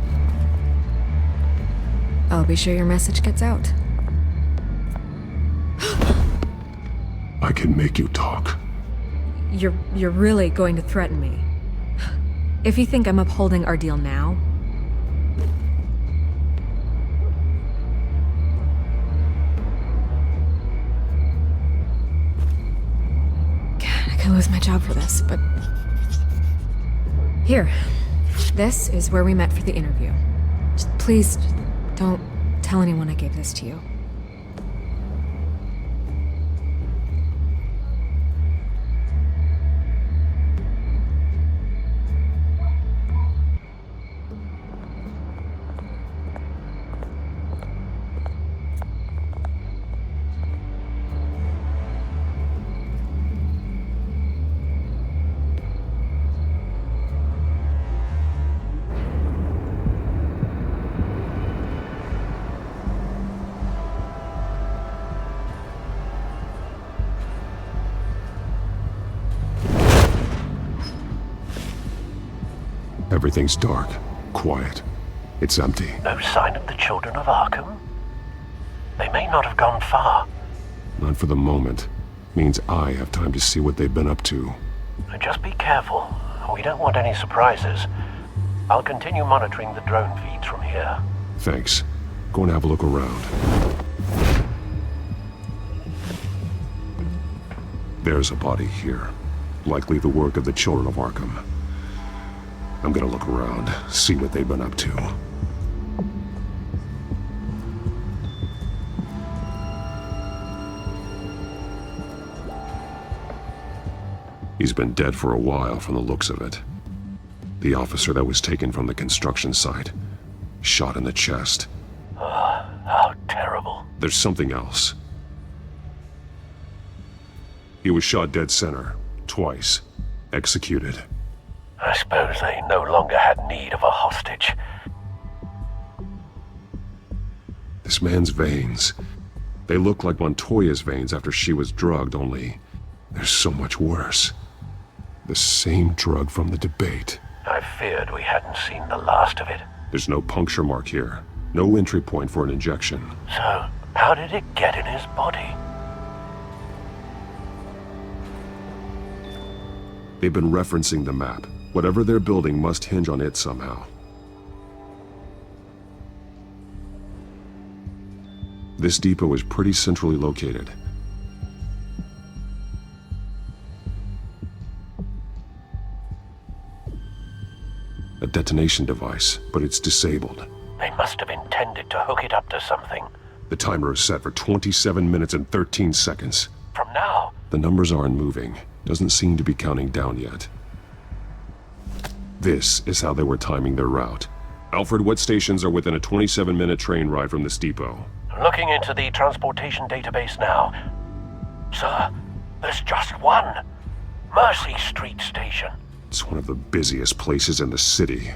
I'll be sure your message gets out. I can make you talk. You're really going to threaten me? If you think I'm upholding our deal now... God, I could lose my job for this, but... Here. This is where we met for the interview. Please, don't tell anyone I gave this to you. Everything's dark, quiet. It's empty. No sign of the Children of Arkham? They may not have gone far. Not for the moment. Means I have time to see what they've been up to. Just be careful. We don't want any surprises. I'll continue monitoring the drone feeds from here. Thanks. Go and have a look around. There's a body here. Likely the work of the Children of Arkham. I'm gonna look around, see what they've been up to. He's been dead for a while from the looks of it. The officer that was taken from the construction site. Shot in the chest. How terrible. There's something else. He was shot dead center, twice. Executed. I suppose they no longer had need of a hostage. This man's veins. They look like Montoya's veins after she was drugged, only they're so much worse. The same drug from the debate. I feared we hadn't seen the last of it. There's no puncture mark here. No entry point for an injection. So, how did it get in his body? They've been referencing the map. Whatever they're building must hinge on it somehow. This depot is pretty centrally located. A detonation device, but it's disabled. They must have intended to hook it up to something. The timer is set for 27 minutes and 13 seconds. From now? The numbers aren't moving. Doesn't seem to be counting down yet. This is how they were timing their route. Alfred, what stations are within a 27-minute train ride from this depot? Looking into the transportation database now. Sir, there's just one. Mercy Street Station. It's one of the busiest places in the city.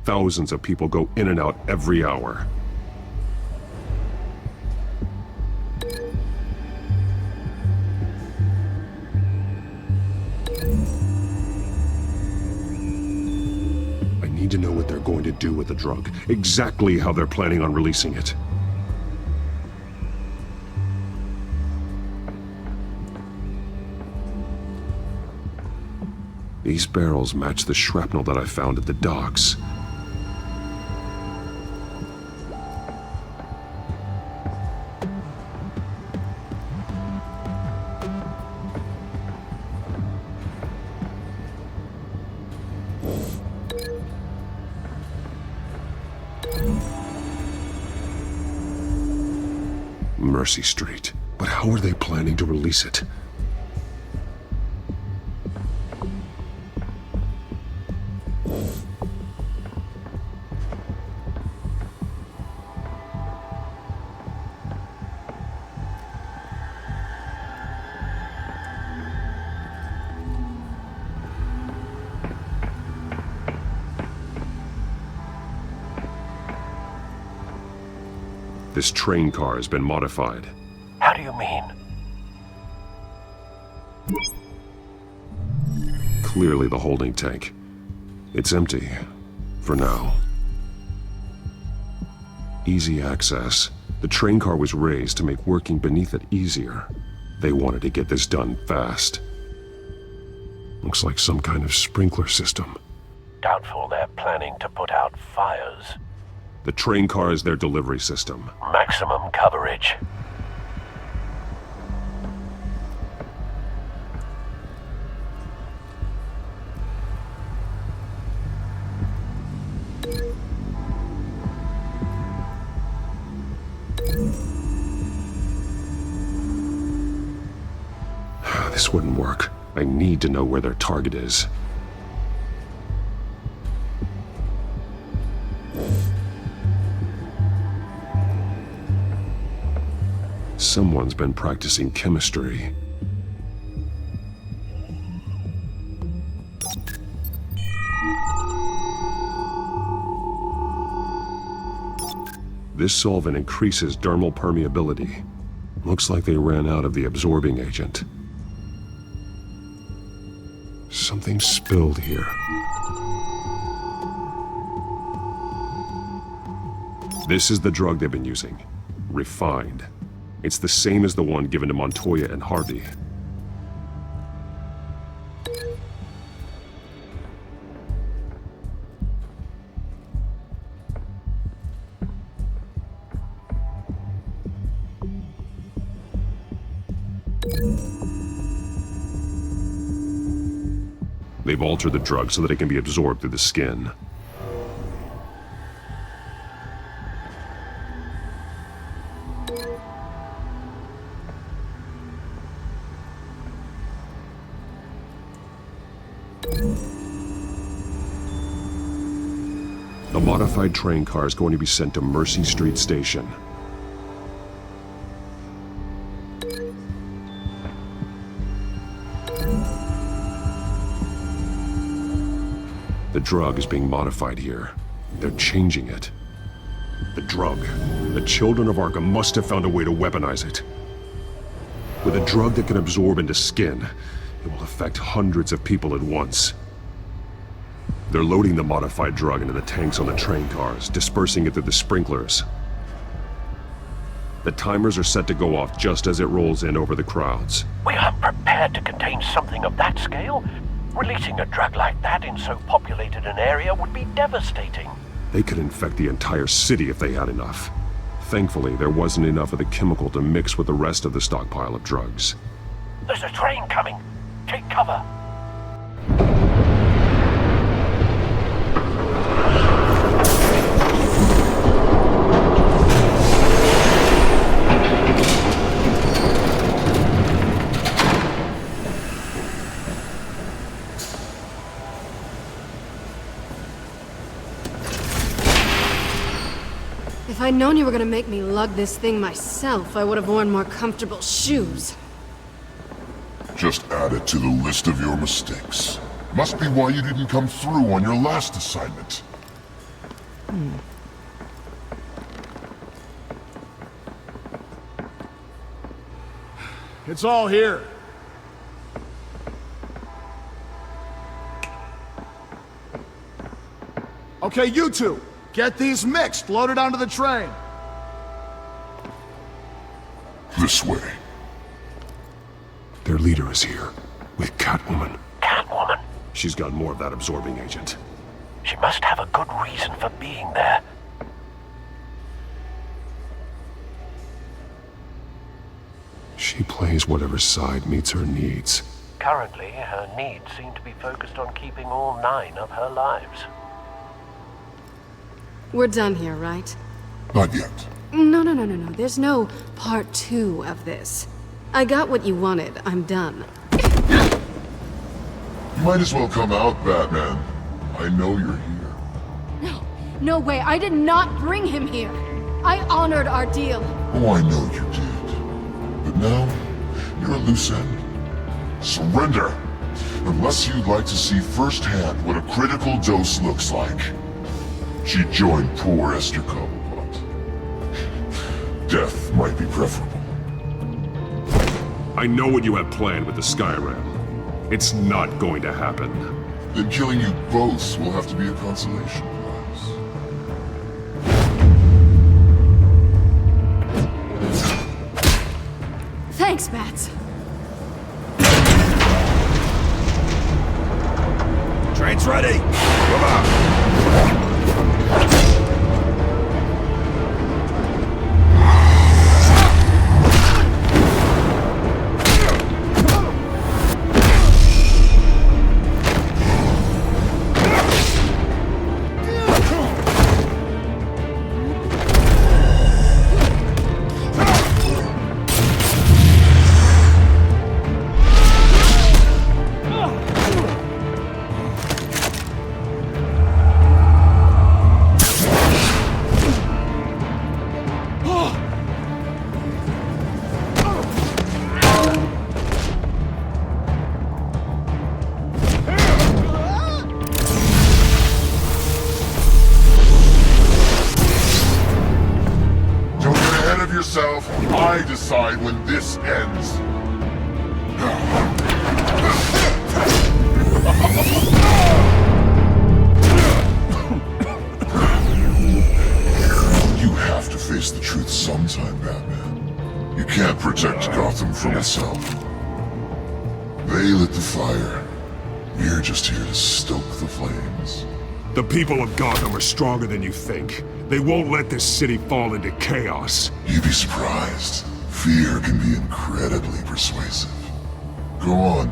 Thousands of people go in and out every hour. need to know what they're going to do with the drug. Exactly how they're planning on releasing it. These barrels match the shrapnel that I found at the docks. Mercy Street. But how are they planning to release it? This train car has been modified. How do you mean? Clearly the holding tank. It's empty. For now. Easy access. The train car was raised to make working beneath it easier. They wanted to get this done fast. Looks like some kind of sprinkler system. Doubtful they're planning to put out fires. The train car is their delivery system. Maximum coverage. This wouldn't work. I need to know where their target is. Someone's been practicing chemistry. This solvent increases dermal permeability. Looks like they ran out of the absorbing agent. Something spilled here. This is the drug they've been using. Refined. It's the same as the one given to Montoya and Harvey. They've altered the drug so that it can be absorbed through the skin. The modified train car is going to be sent to Mercy Street Station. The drug is being modified here. They're changing it. The drug. The children of Arkham must have found a way to weaponize it. With a drug that can absorb into skin, it will affect hundreds of people at once. They're loading the modified drug into the tanks on the train cars, dispersing it through the sprinklers. The timers are set to go off just as it rolls in over the crowds. We aren't prepared to contain something of that scale. Releasing a drug like that in so populated an area would be devastating. They could infect the entire city if they had enough. Thankfully, there wasn't enough of the chemical to mix with the rest of the stockpile of drugs. There's a train coming. Take cover. If I'd known you were gonna make me lug this thing myself, I would have worn more comfortable shoes. Just add it to the list of your mistakes. Must be why you didn't come through on your last assignment. It's all here. Okay, you two, get these mixed, loaded onto the train. This way. Their leader is here, with Catwoman. Catwoman? She's got more of that absorbing agent. She must have a good reason for being there. She plays whatever side meets her needs. Currently, her needs seem to be focused on keeping all 9 of her lives. We're done here, right? Not yet. No. There's no part 2 of this. I got what you wanted. I'm done. You might as well come out, Batman. I know you're here. No way. I did not bring him here. I honored our deal. Oh, I know you did. But now, you're a loose end. Surrender! Unless you'd like to see firsthand what a critical dose looks like. She joined poor Esther Cobblepot. Death might be preferable. I know what you have planned with the Skyrim. It's not going to happen. Then killing you both will have to be a consolation prize. Thanks, Bats. Train's ready! Move on! I decide when this ends. You have to face the truth sometime, Batman. You can't protect Gotham from itself. They lit the fire. We're just here to stoke the flames. The people of Gotham are stronger than you think. They won't let this city fall into chaos. You'd be surprised. Fear can be incredibly persuasive. Go on.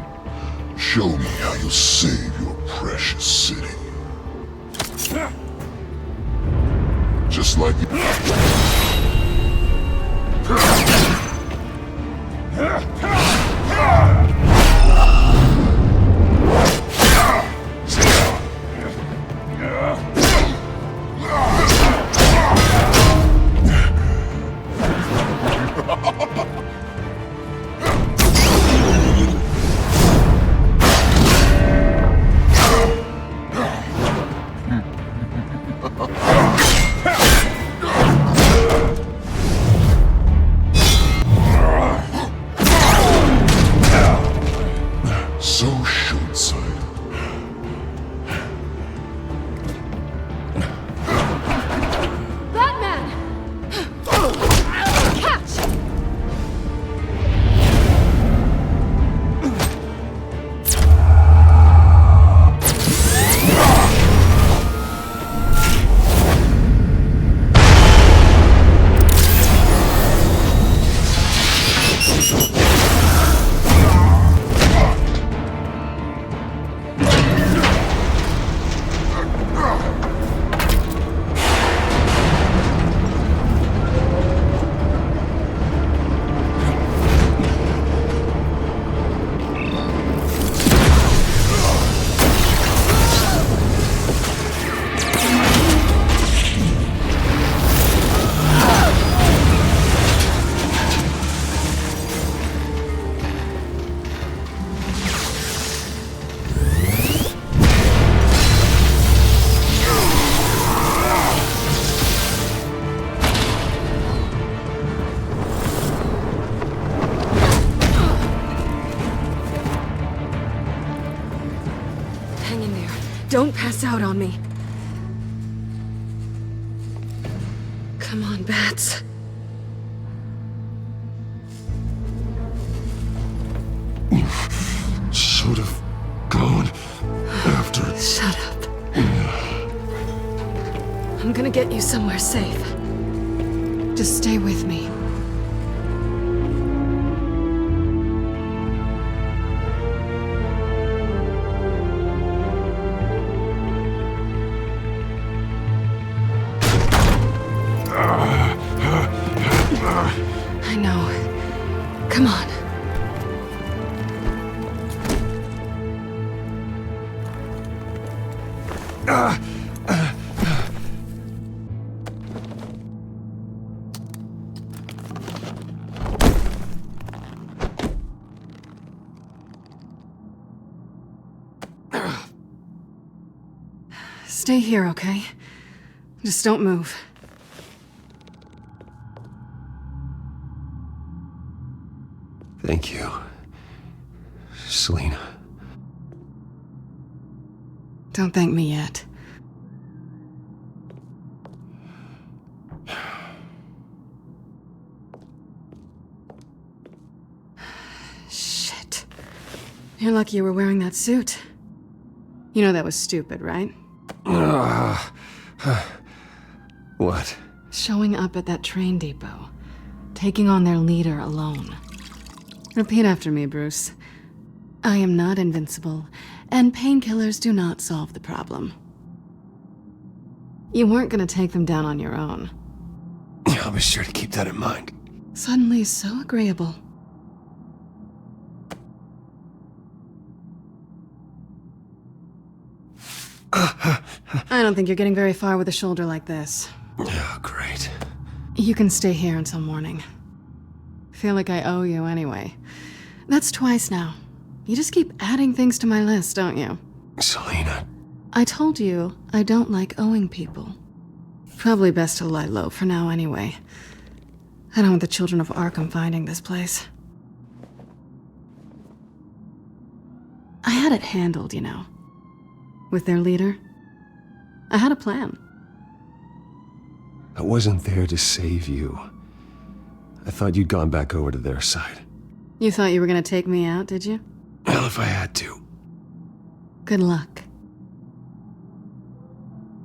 Show me how you'll save your precious city. Just like so short-sighted. Batman! Catch! Hang in there. Don't pass out on me. Bats. Should have gone after. Shut up. I'm gonna get you somewhere safe. Just stay with me. I know. Come on. Stay here, okay? Just don't move. Thank you, Selina. Don't thank me yet. Shit. You're lucky you were wearing that suit. You know that was stupid, right? What? Showing up at that train depot. Taking on their leader alone. Repeat after me, Bruce. I am not invincible, and painkillers do not solve the problem. You weren't gonna take them down on your own. I'll be sure to keep that in mind. Suddenly so agreeable. I don't think you're getting very far with a shoulder like this. Oh, great. You can stay here until morning. Feel like I owe you anyway. That's twice now. You just keep adding things to my list, don't you? Selina. I told you I don't like owing people. Probably best to lie low for now anyway. I don't want the children of Arkham finding this place. I had it handled, you know. With their leader. I had a plan. I wasn't there to save you. I thought you'd gone back over to their side. You thought you were gonna take me out, did you? Well, if I had to. Good luck.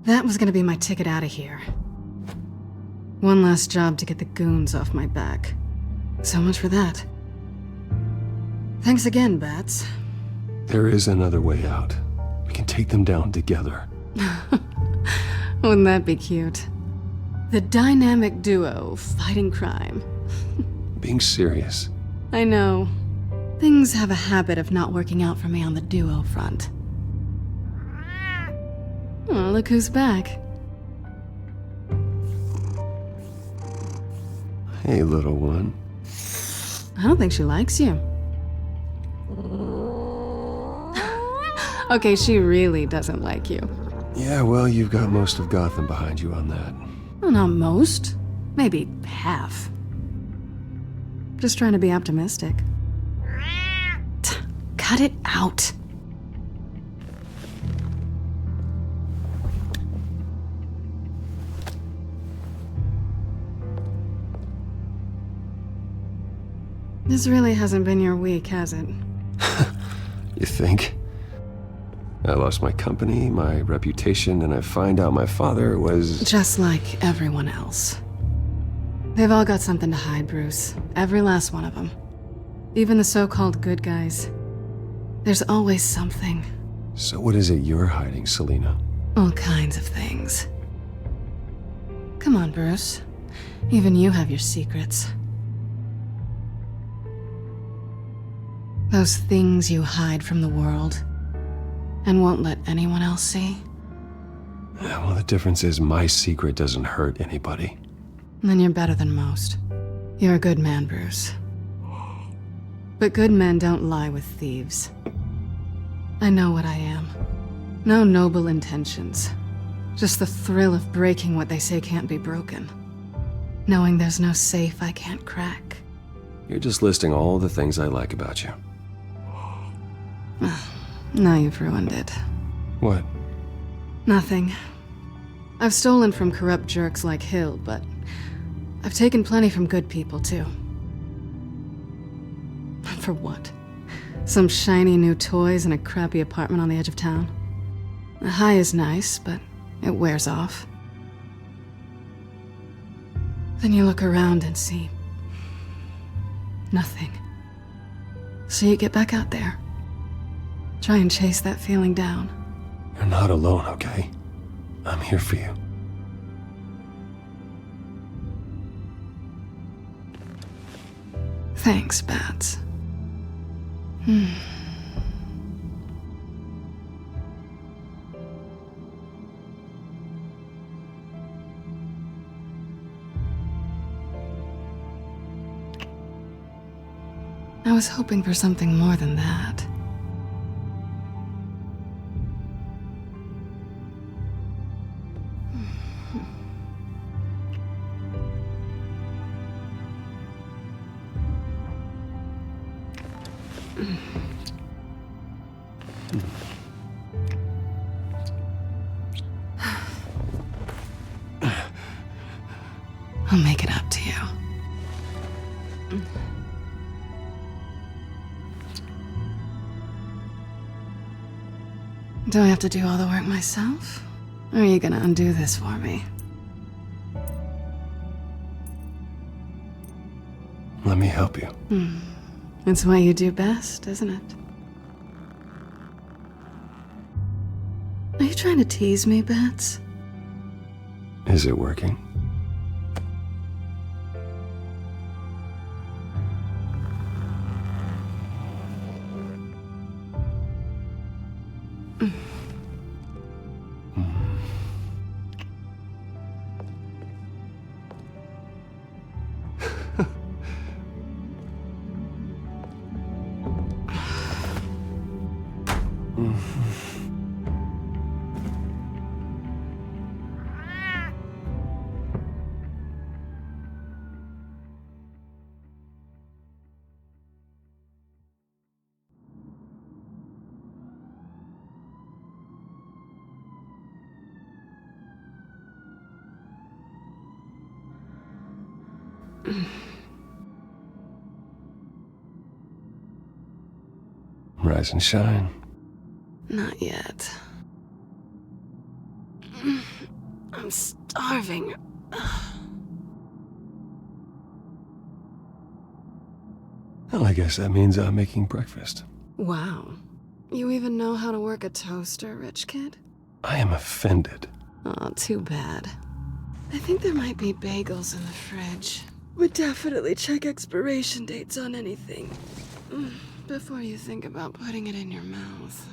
That was gonna be my ticket out of here. One last job to get the goons off my back. So much for that. Thanks again, Bats. There is another way out. We can take them down together. Wouldn't that be cute? The dynamic duo fighting crime. Being serious. I know. Things have a habit of not working out for me on the duo front. Oh, look who's back. Hey, little one. I don't think she likes you. Okay, she really doesn't like you. Yeah, well, you've got most of Gotham behind you on that. Well, not most. Maybe half. Just trying to be optimistic. Cut it out. This really hasn't been your week, has it? You think? I lost my company, my reputation, and I find out my father was... Just like everyone else. They've all got something to hide, Bruce. Every last one of them. Even the so-called good guys. There's always something. So what is it you're hiding, Selina? All kinds of things. Come on, Bruce. Even you have your secrets. Those things you hide from the world and won't let anyone else see. Yeah, well, the difference is my secret doesn't hurt anybody. Then you're better than most. You're a good man, Bruce. But good men don't lie with thieves. I know what I am. No noble intentions. Just the thrill of breaking what they say can't be broken. Knowing there's no safe I can't crack. You're just listing all the things I like about you. Now you've ruined it. What? Nothing. I've stolen from corrupt jerks like Hill, but I've taken plenty from good people, too. For what? Some shiny new toys and a crappy apartment on the edge of town? The high is nice, but it wears off. Then you look around and see nothing. So you get back out there. Try and chase that feeling down. You're not alone, okay? I'm here for you. Thanks, Bats. I was hoping for something more than that. I'll make it up to you. Do I have to do all the work myself? Or are you gonna undo this for me? Let me help you. It's what you do best, isn't it? Are you trying to tease me, Bats? Is it working? Rise and shine. Not yet. I'm starving. Well, I guess that means I'm making breakfast. Wow. You even know how to work a toaster, rich kid? I am offended. Oh, too bad. I think there might be bagels in the fridge. But definitely check expiration dates on anything before you think about putting it in your mouth.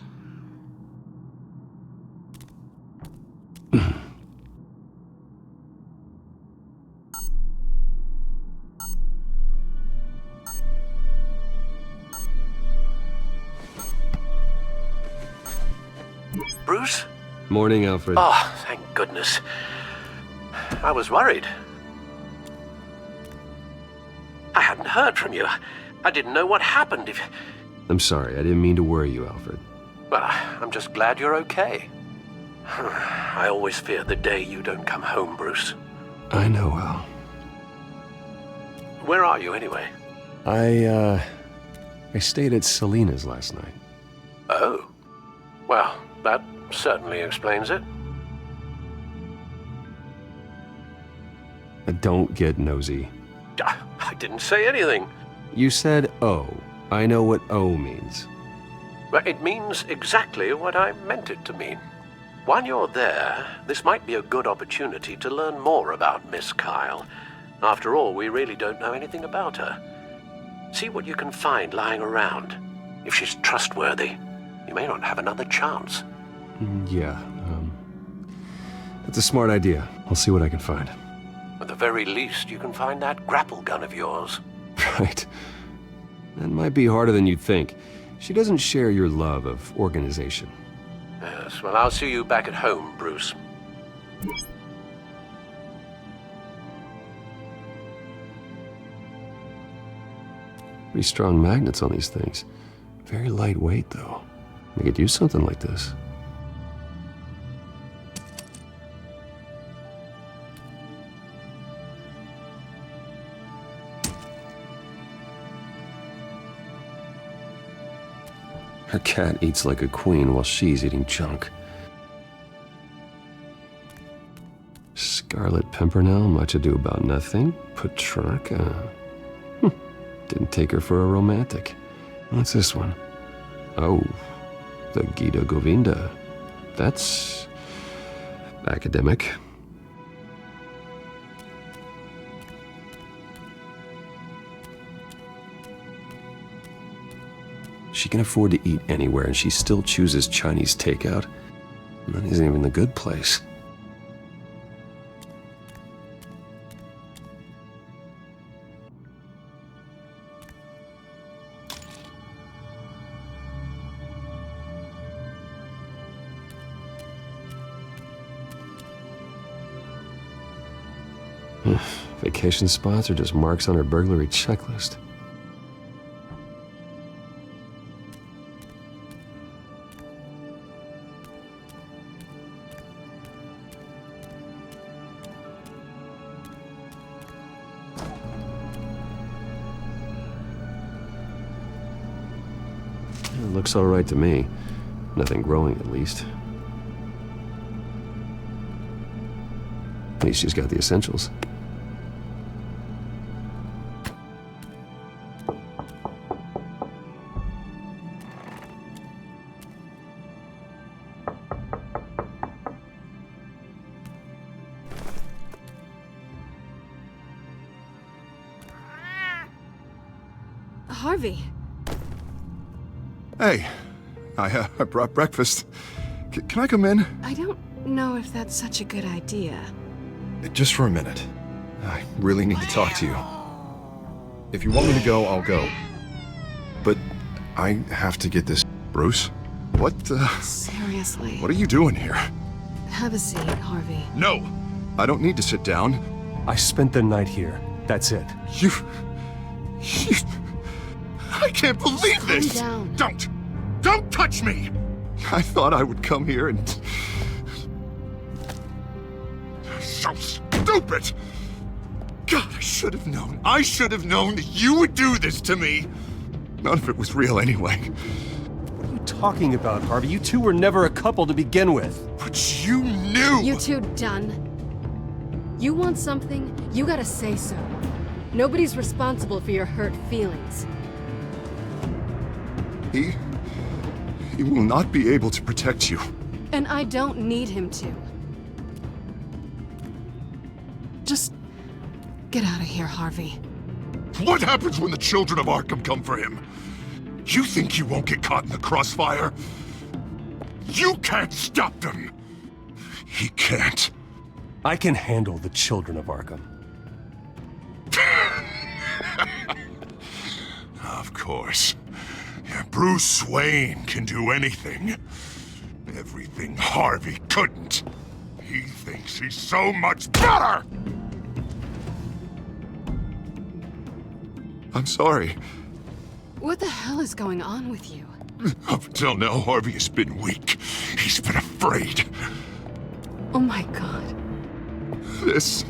Bruce? Morning, Alfred. Oh, thank goodness. I was worried. I hadn't heard from you. I didn't know what happened. I'm sorry, I didn't mean to worry you, Alfred. Well, I'm just glad you're okay. I always fear the day you don't come home, Bruce. I know, Al. Where are you, anyway? I stayed at Selena's last night. Oh. Well, that certainly explains it. Don't get nosy. I didn't say anything. You said O. I know what O means. Well, it means exactly what I meant it to mean. While you're there, this might be a good opportunity to learn more about Miss Kyle. After all, we really don't know anything about her. See what you can find lying around. If she's trustworthy, you may not have another chance. Yeah, that's a smart idea. I'll see what I can find. At the very least, you can find that grapple gun of yours. Right. That might be harder than you'd think. She doesn't share your love of organization. Yes, well, I'll see you back at home, Bruce. Pretty strong magnets on these things. Very lightweight, though. They could use something like this. Her cat eats like a queen while she's eating junk. Scarlet Pimpernel, much ado about nothing. Petrarca. Didn't take her for a romantic. What's this one? Oh, the Gita Govinda. That's academic. She can afford to eat anywhere, and she still chooses Chinese takeout. That isn't even the good place. Vacation spots are just marks on her burglary checklist. It looks all right to me. Nothing growing, at least. At least she's got the essentials. Harvey. Hey, I brought breakfast. Can I come in? I don't know if that's such a good idea. Just for a minute. I really need to talk to you. If you want me to go, I'll go. But I have to get this... Bruce? What, Seriously. What are you doing here? Have a seat, Harvey. No! I don't need to sit down. I spent the night here. That's it. You... I can't believe this! Calm down. Don't touch me! I thought I would come here and... So stupid! God, I should have known. I should have known that you would do this to me! None of it was real anyway. What are you talking about, Harvey? You two were never a couple to begin with. But you knew! You two done? You want something, you gotta say so. Nobody's responsible for your hurt feelings. He will not be able to protect you. And I don't need him to. Just get out of here, Harvey. What happens when the children of Arkham come for him? You think you won't get caught in the crossfire? You can't stop them! He can't. I can handle the children of Arkham. Of course. Bruce Wayne can do anything. Everything Harvey couldn't. He thinks he's so much better! I'm sorry. What the hell is going on with you? Up until now, Harvey has been weak. He's been afraid. Oh my God. This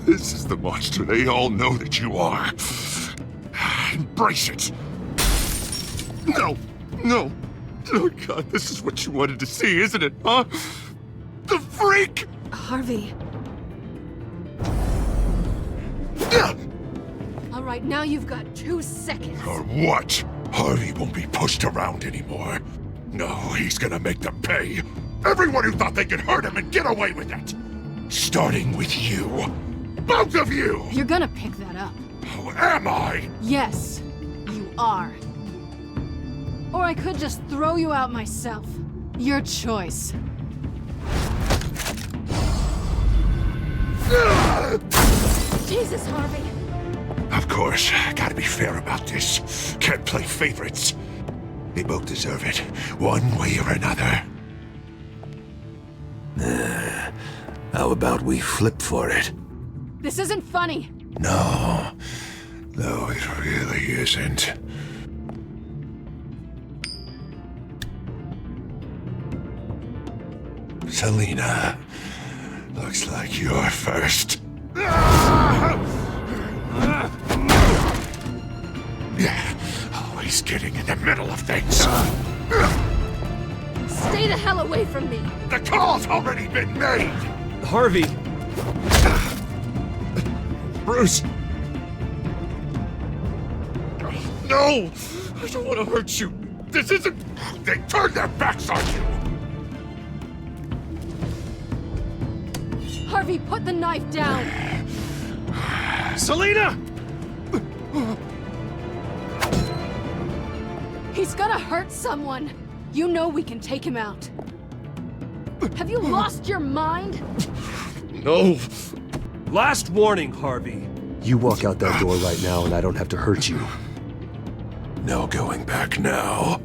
is the monster they all know that you are. Embrace it. No. Oh God, this is what you wanted to see, isn't it, huh? The freak! Harvey. All right, now you've got 2 seconds. Or what? Harvey won't be pushed around anymore. No, he's gonna make them pay. Everyone who thought they could hurt him and get away with it. Starting with you. Both of you! You're gonna pick that up. Oh, am I? Yes, you are. Or I could just throw you out myself. Your choice. Jesus, Harvey. Of course, gotta be fair about this. Can't play favorites. They both deserve it, one way or another. How about we flip for it? This isn't funny. No, it really isn't. Selina, looks like you're first. Yeah, always getting in the middle of things. Stay the hell away from me! The call's already been made! Harvey! Bruce! No! I don't want to hurt you. This isn't... They turned their backs on you! Harvey, put the knife down! Selena! He's gonna hurt someone! You know we can take him out. Have you lost your mind? No. Last warning, Harvey. You walk out that door right now and I don't have to hurt you. No going back now.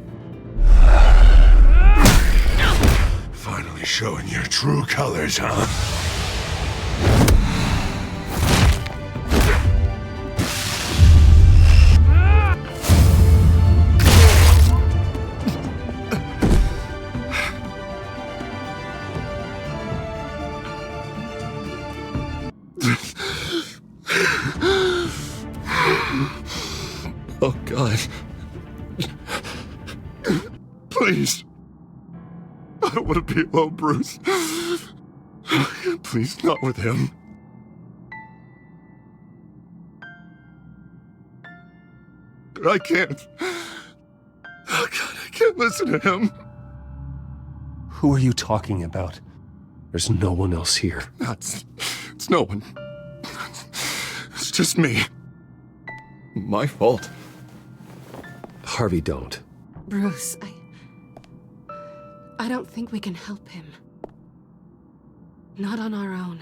Finally showing your true colors, huh? Oh, God. Please. I don't want to be alone, Bruce. Please, not with him. But I can't. Oh, God, I can't listen to him. Who are you talking about? There's no one else here. It's no one. It's just me. My fault. Harvey, don't. Bruce, I don't think we can help him. Not on our own.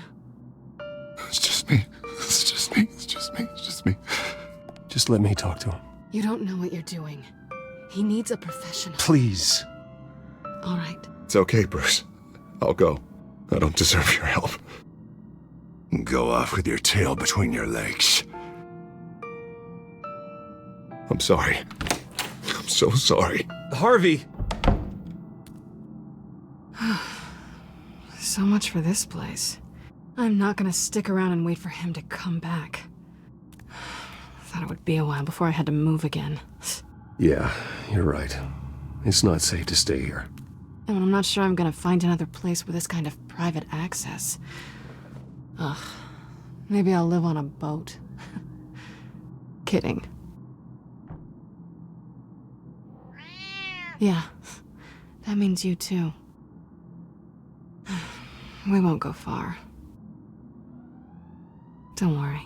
It's just me. It's just me. It's just me. It's just me. Just let me talk to him. You don't know what you're doing. He needs a professional. Please. All right. It's okay, Bruce. I'll go. I don't deserve your help. Go off with your tail between your legs. I'm sorry. I'm so sorry. Harvey! So much for this place. I'm not gonna stick around and wait for him to come back. Thought it would be a while before I had to move again. Yeah, you're right. It's not safe to stay here. And I'm not sure I'm gonna find another place with this kind of private access. Ugh. Maybe I'll live on a boat. Kidding. Yeah, that means you too. We won't go far. Don't worry.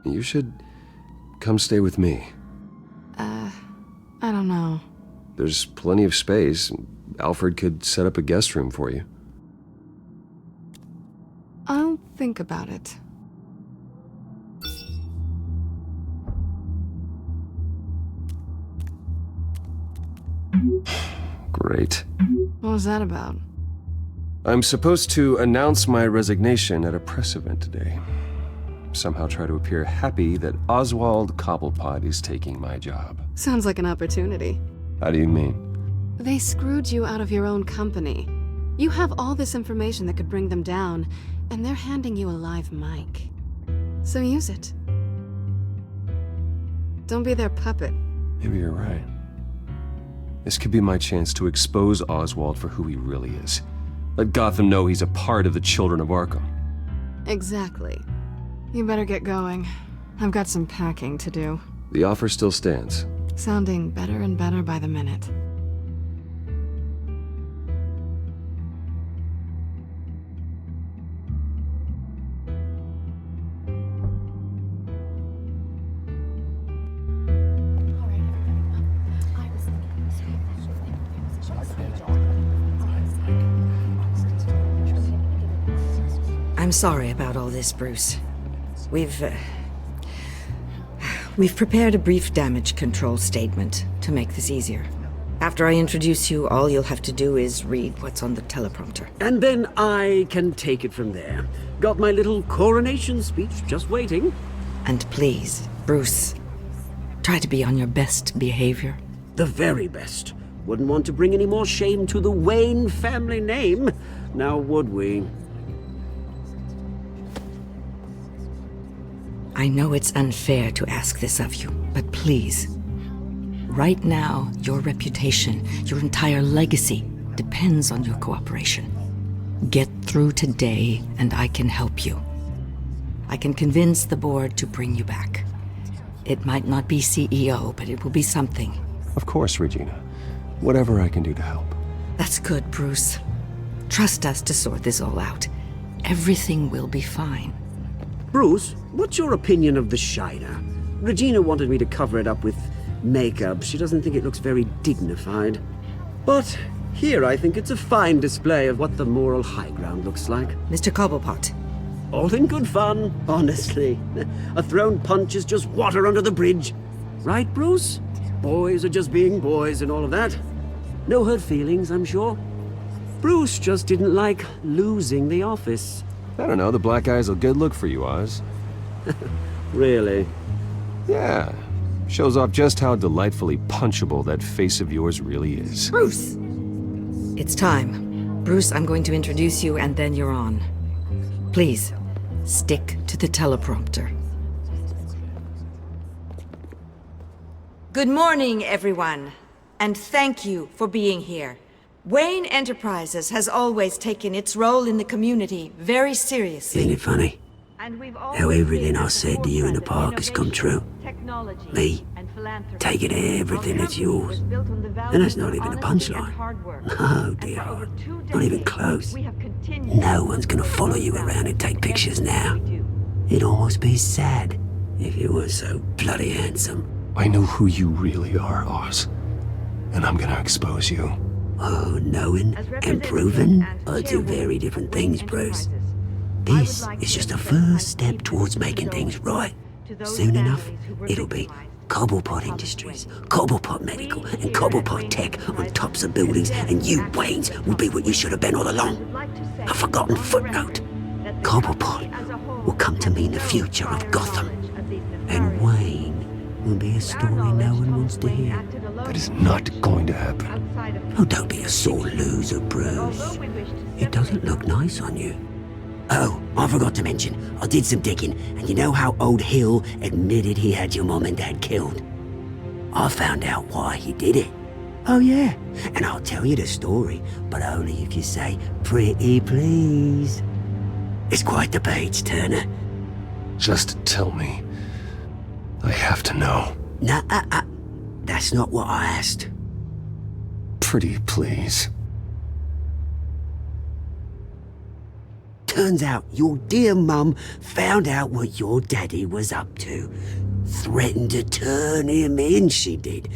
You should come stay with me. I don't know. There's plenty of space. Alfred could set up a guest room for you. I'll think about it. Great. What was that about? I'm supposed to announce my resignation at a press event today. Somehow try to appear happy that Oswald Cobblepot is taking my job. Sounds like an opportunity. How do you mean? They screwed you out of your own company. You have all this information that could bring them down, and they're handing you a live mic. So use it. Don't be their puppet. Maybe you're right. This could be my chance to expose Oswald for who he really is. Let Gotham know he's a part of the Children of Arkham. Exactly. You better get going. I've got some packing to do. The offer still stands. Sounding better and better by the minute. I'm sorry about all this, Bruce. We've prepared a brief damage control statement to make this easier. After I introduce you, all you'll have to do is read what's on the teleprompter. And then I can take it from there. Got my little coronation speech just waiting. And please, Bruce, try to be on your best behavior. The very best. Wouldn't want to bring any more shame to the Wayne family name, now would we? I know it's unfair to ask this of you, but please, Right now, your reputation, your entire legacy, depends on your cooperation. Get through today, and I can help you. I can convince the board to bring you back. It might not be CEO, but it will be something. Of course, Regina. Whatever I can do to help. That's good, Bruce. Trust us to sort this all out. Everything will be fine. Bruce, what's your opinion of the Shiner? Regina wanted me to cover it up with makeup. She doesn't think it looks very dignified. But here I think it's a fine display of what the moral high ground looks like. Mr. Cobblepot. All in good fun, honestly. A thrown punch is just water under the bridge. Right, Bruce? Boys are just being boys and all of that. No hurt feelings, I'm sure. Bruce just didn't like losing the office. I don't know, the black eye's a good look for you, Oz. Really? Yeah. Shows off just how delightfully punchable that face of yours really is. Bruce! It's time. Bruce, I'm going to introduce you and then you're on. Please, stick to the teleprompter. Good morning, everyone. And thank you for being here. Wayne Enterprises has always taken its role in the community very seriously. Isn't it funny? How everything I said to you in the park has come true. Me, taking everything that's yours. And that's not even a punchline. No, dear heart. Not even close. No one's gonna follow you around and take pictures now. It'd almost be sad if you were so bloody handsome. I know who you really are, Oz. And I'm gonna expose you. Oh, knowing and proving are two very different things, Bruce. This is just a first step towards making things right. Soon enough, it'll be Cobblepot Industries, Cobblepot Medical, and Cobblepot Tech on tops of buildings, and you, Waynes, will be what you should have been all along. A forgotten footnote. Cobblepot will come to mean the future of Gotham. And Wayne will be a story no one wants to hear. That is not going to happen. Oh, don't be a sore loser, Bruce. It doesn't look nice on you. Oh, I forgot to mention, I did some digging, and you know how old Hill admitted he had your mom and dad killed? I found out why he did it. Oh yeah, and I'll tell you the story, but only if you say, pretty please. It's quite the page, Turner. Just tell me. I have to know. Nah, that's not what I asked. Pretty please. Turns out your dear mum found out what your daddy was up to. Threatened to turn him in, she did.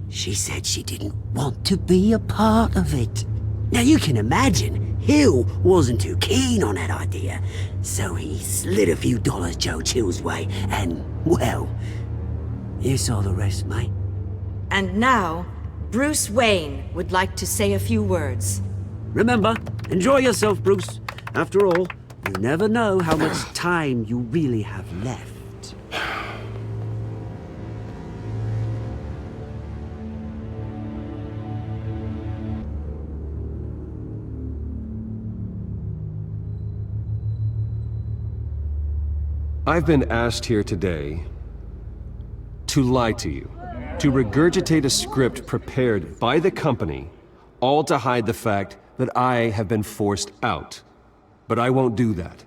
She said she didn't want to be a part of it. Now you can imagine, Hill wasn't too keen on that idea. So he slid a few dollars Joe Chill's way, and, well, you saw the rest, mate. And now, Bruce Wayne would like to say a few words. Remember, enjoy yourself, Bruce. After all, you never know how much time you really have left. I've been asked here today to lie to you, to regurgitate a script prepared by the company, all to hide the fact that I have been forced out. But I won't do that.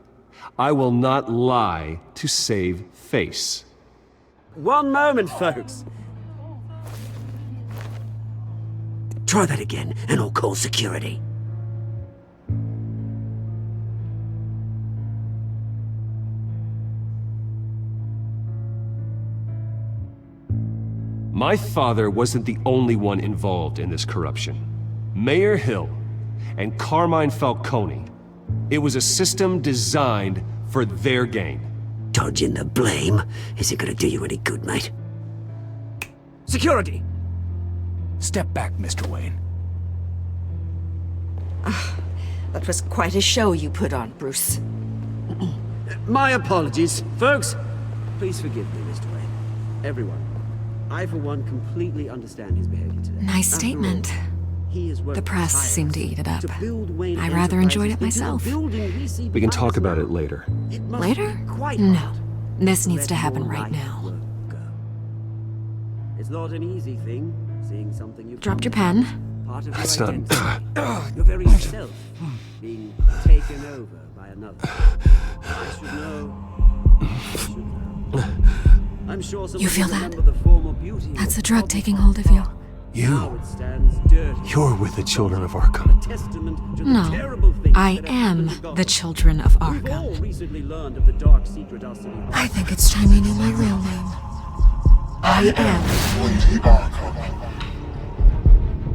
I will not lie to save face. One moment, folks. Try that again, and I'll call security. My father wasn't the only one involved in this corruption. Mayor Hill and Carmine Falcone. It was a system designed for their gain. Dodging the blame isn't gonna do you any good, mate. Security! Step back, Mr. Wayne. That was quite a show you put on, Bruce. My apologies. Folks, please forgive me, Mr. Wayne. Everyone. I, for one, completely understand his behavior today. Nice statement. The press seemed to eat it up. I rather enjoyed it myself. We can talk about it later. Later? No. This needs to happen right now. It's not an easy thing, seeing something you've Dropped your pen. part of That's your not- identity. Your very self being taken over by another. I should know. I should know. I'm sure someone You feel will that? remember the former beauty That's of the drug taking hold of you. Now You. it stands dirty. You're with the children of Arkham. Testament to the No, terrible things I that have happened am to Gotham. the children of We've Arkham. all recently learned of the dark secret our city holds. I think it's time you knew my real name. I am. Lady Arkham.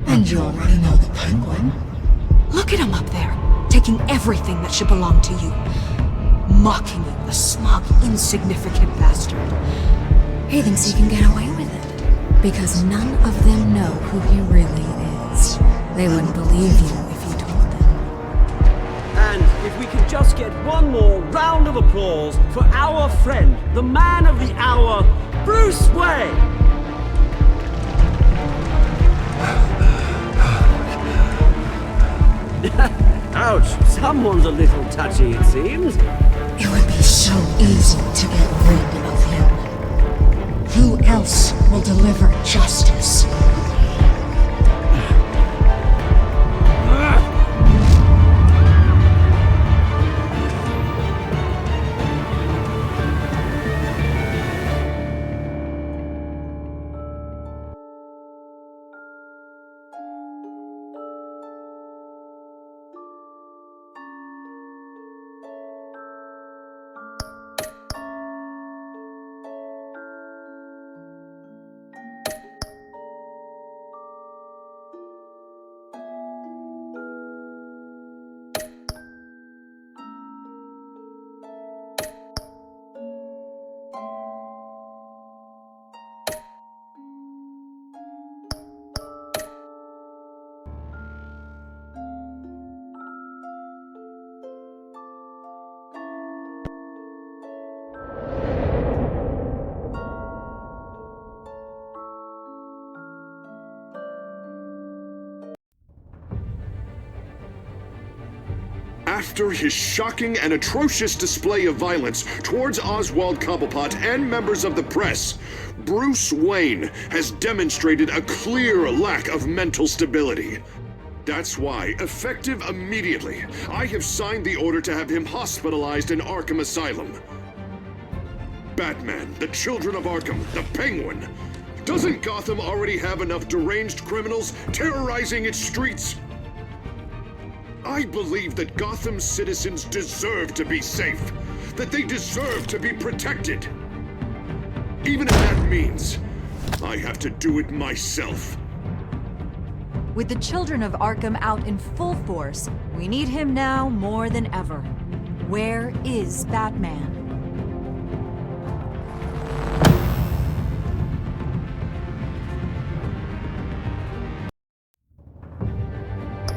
And you already know the Penguin. Look at him up there, taking everything that should belong to you. Mocking you, the smug, insignificant bastard. He thinks he can get away with it, because none of them know who he really is. They wouldn't believe you if you told them. And if we could just get one more round of applause for our friend, the man of the hour, Bruce Wayne! Ouch, someone's a little touchy, it seems. It would be so easy to get rid of him. Who else will deliver justice? After his shocking and atrocious display of violence towards Oswald Cobblepot and members of the press, Bruce Wayne has demonstrated a clear lack of mental stability. That's why, effective immediately, I have signed the order to have him hospitalized in Arkham Asylum. Batman, the Children of Arkham, the Penguin. Doesn't Gotham already have enough deranged criminals terrorizing its streets? I believe that Gotham's citizens deserve to be safe, that they deserve to be protected. Even if that means I have to do it myself. With the Children of Arkham out in full force, we need him now more than ever. Where is Batman?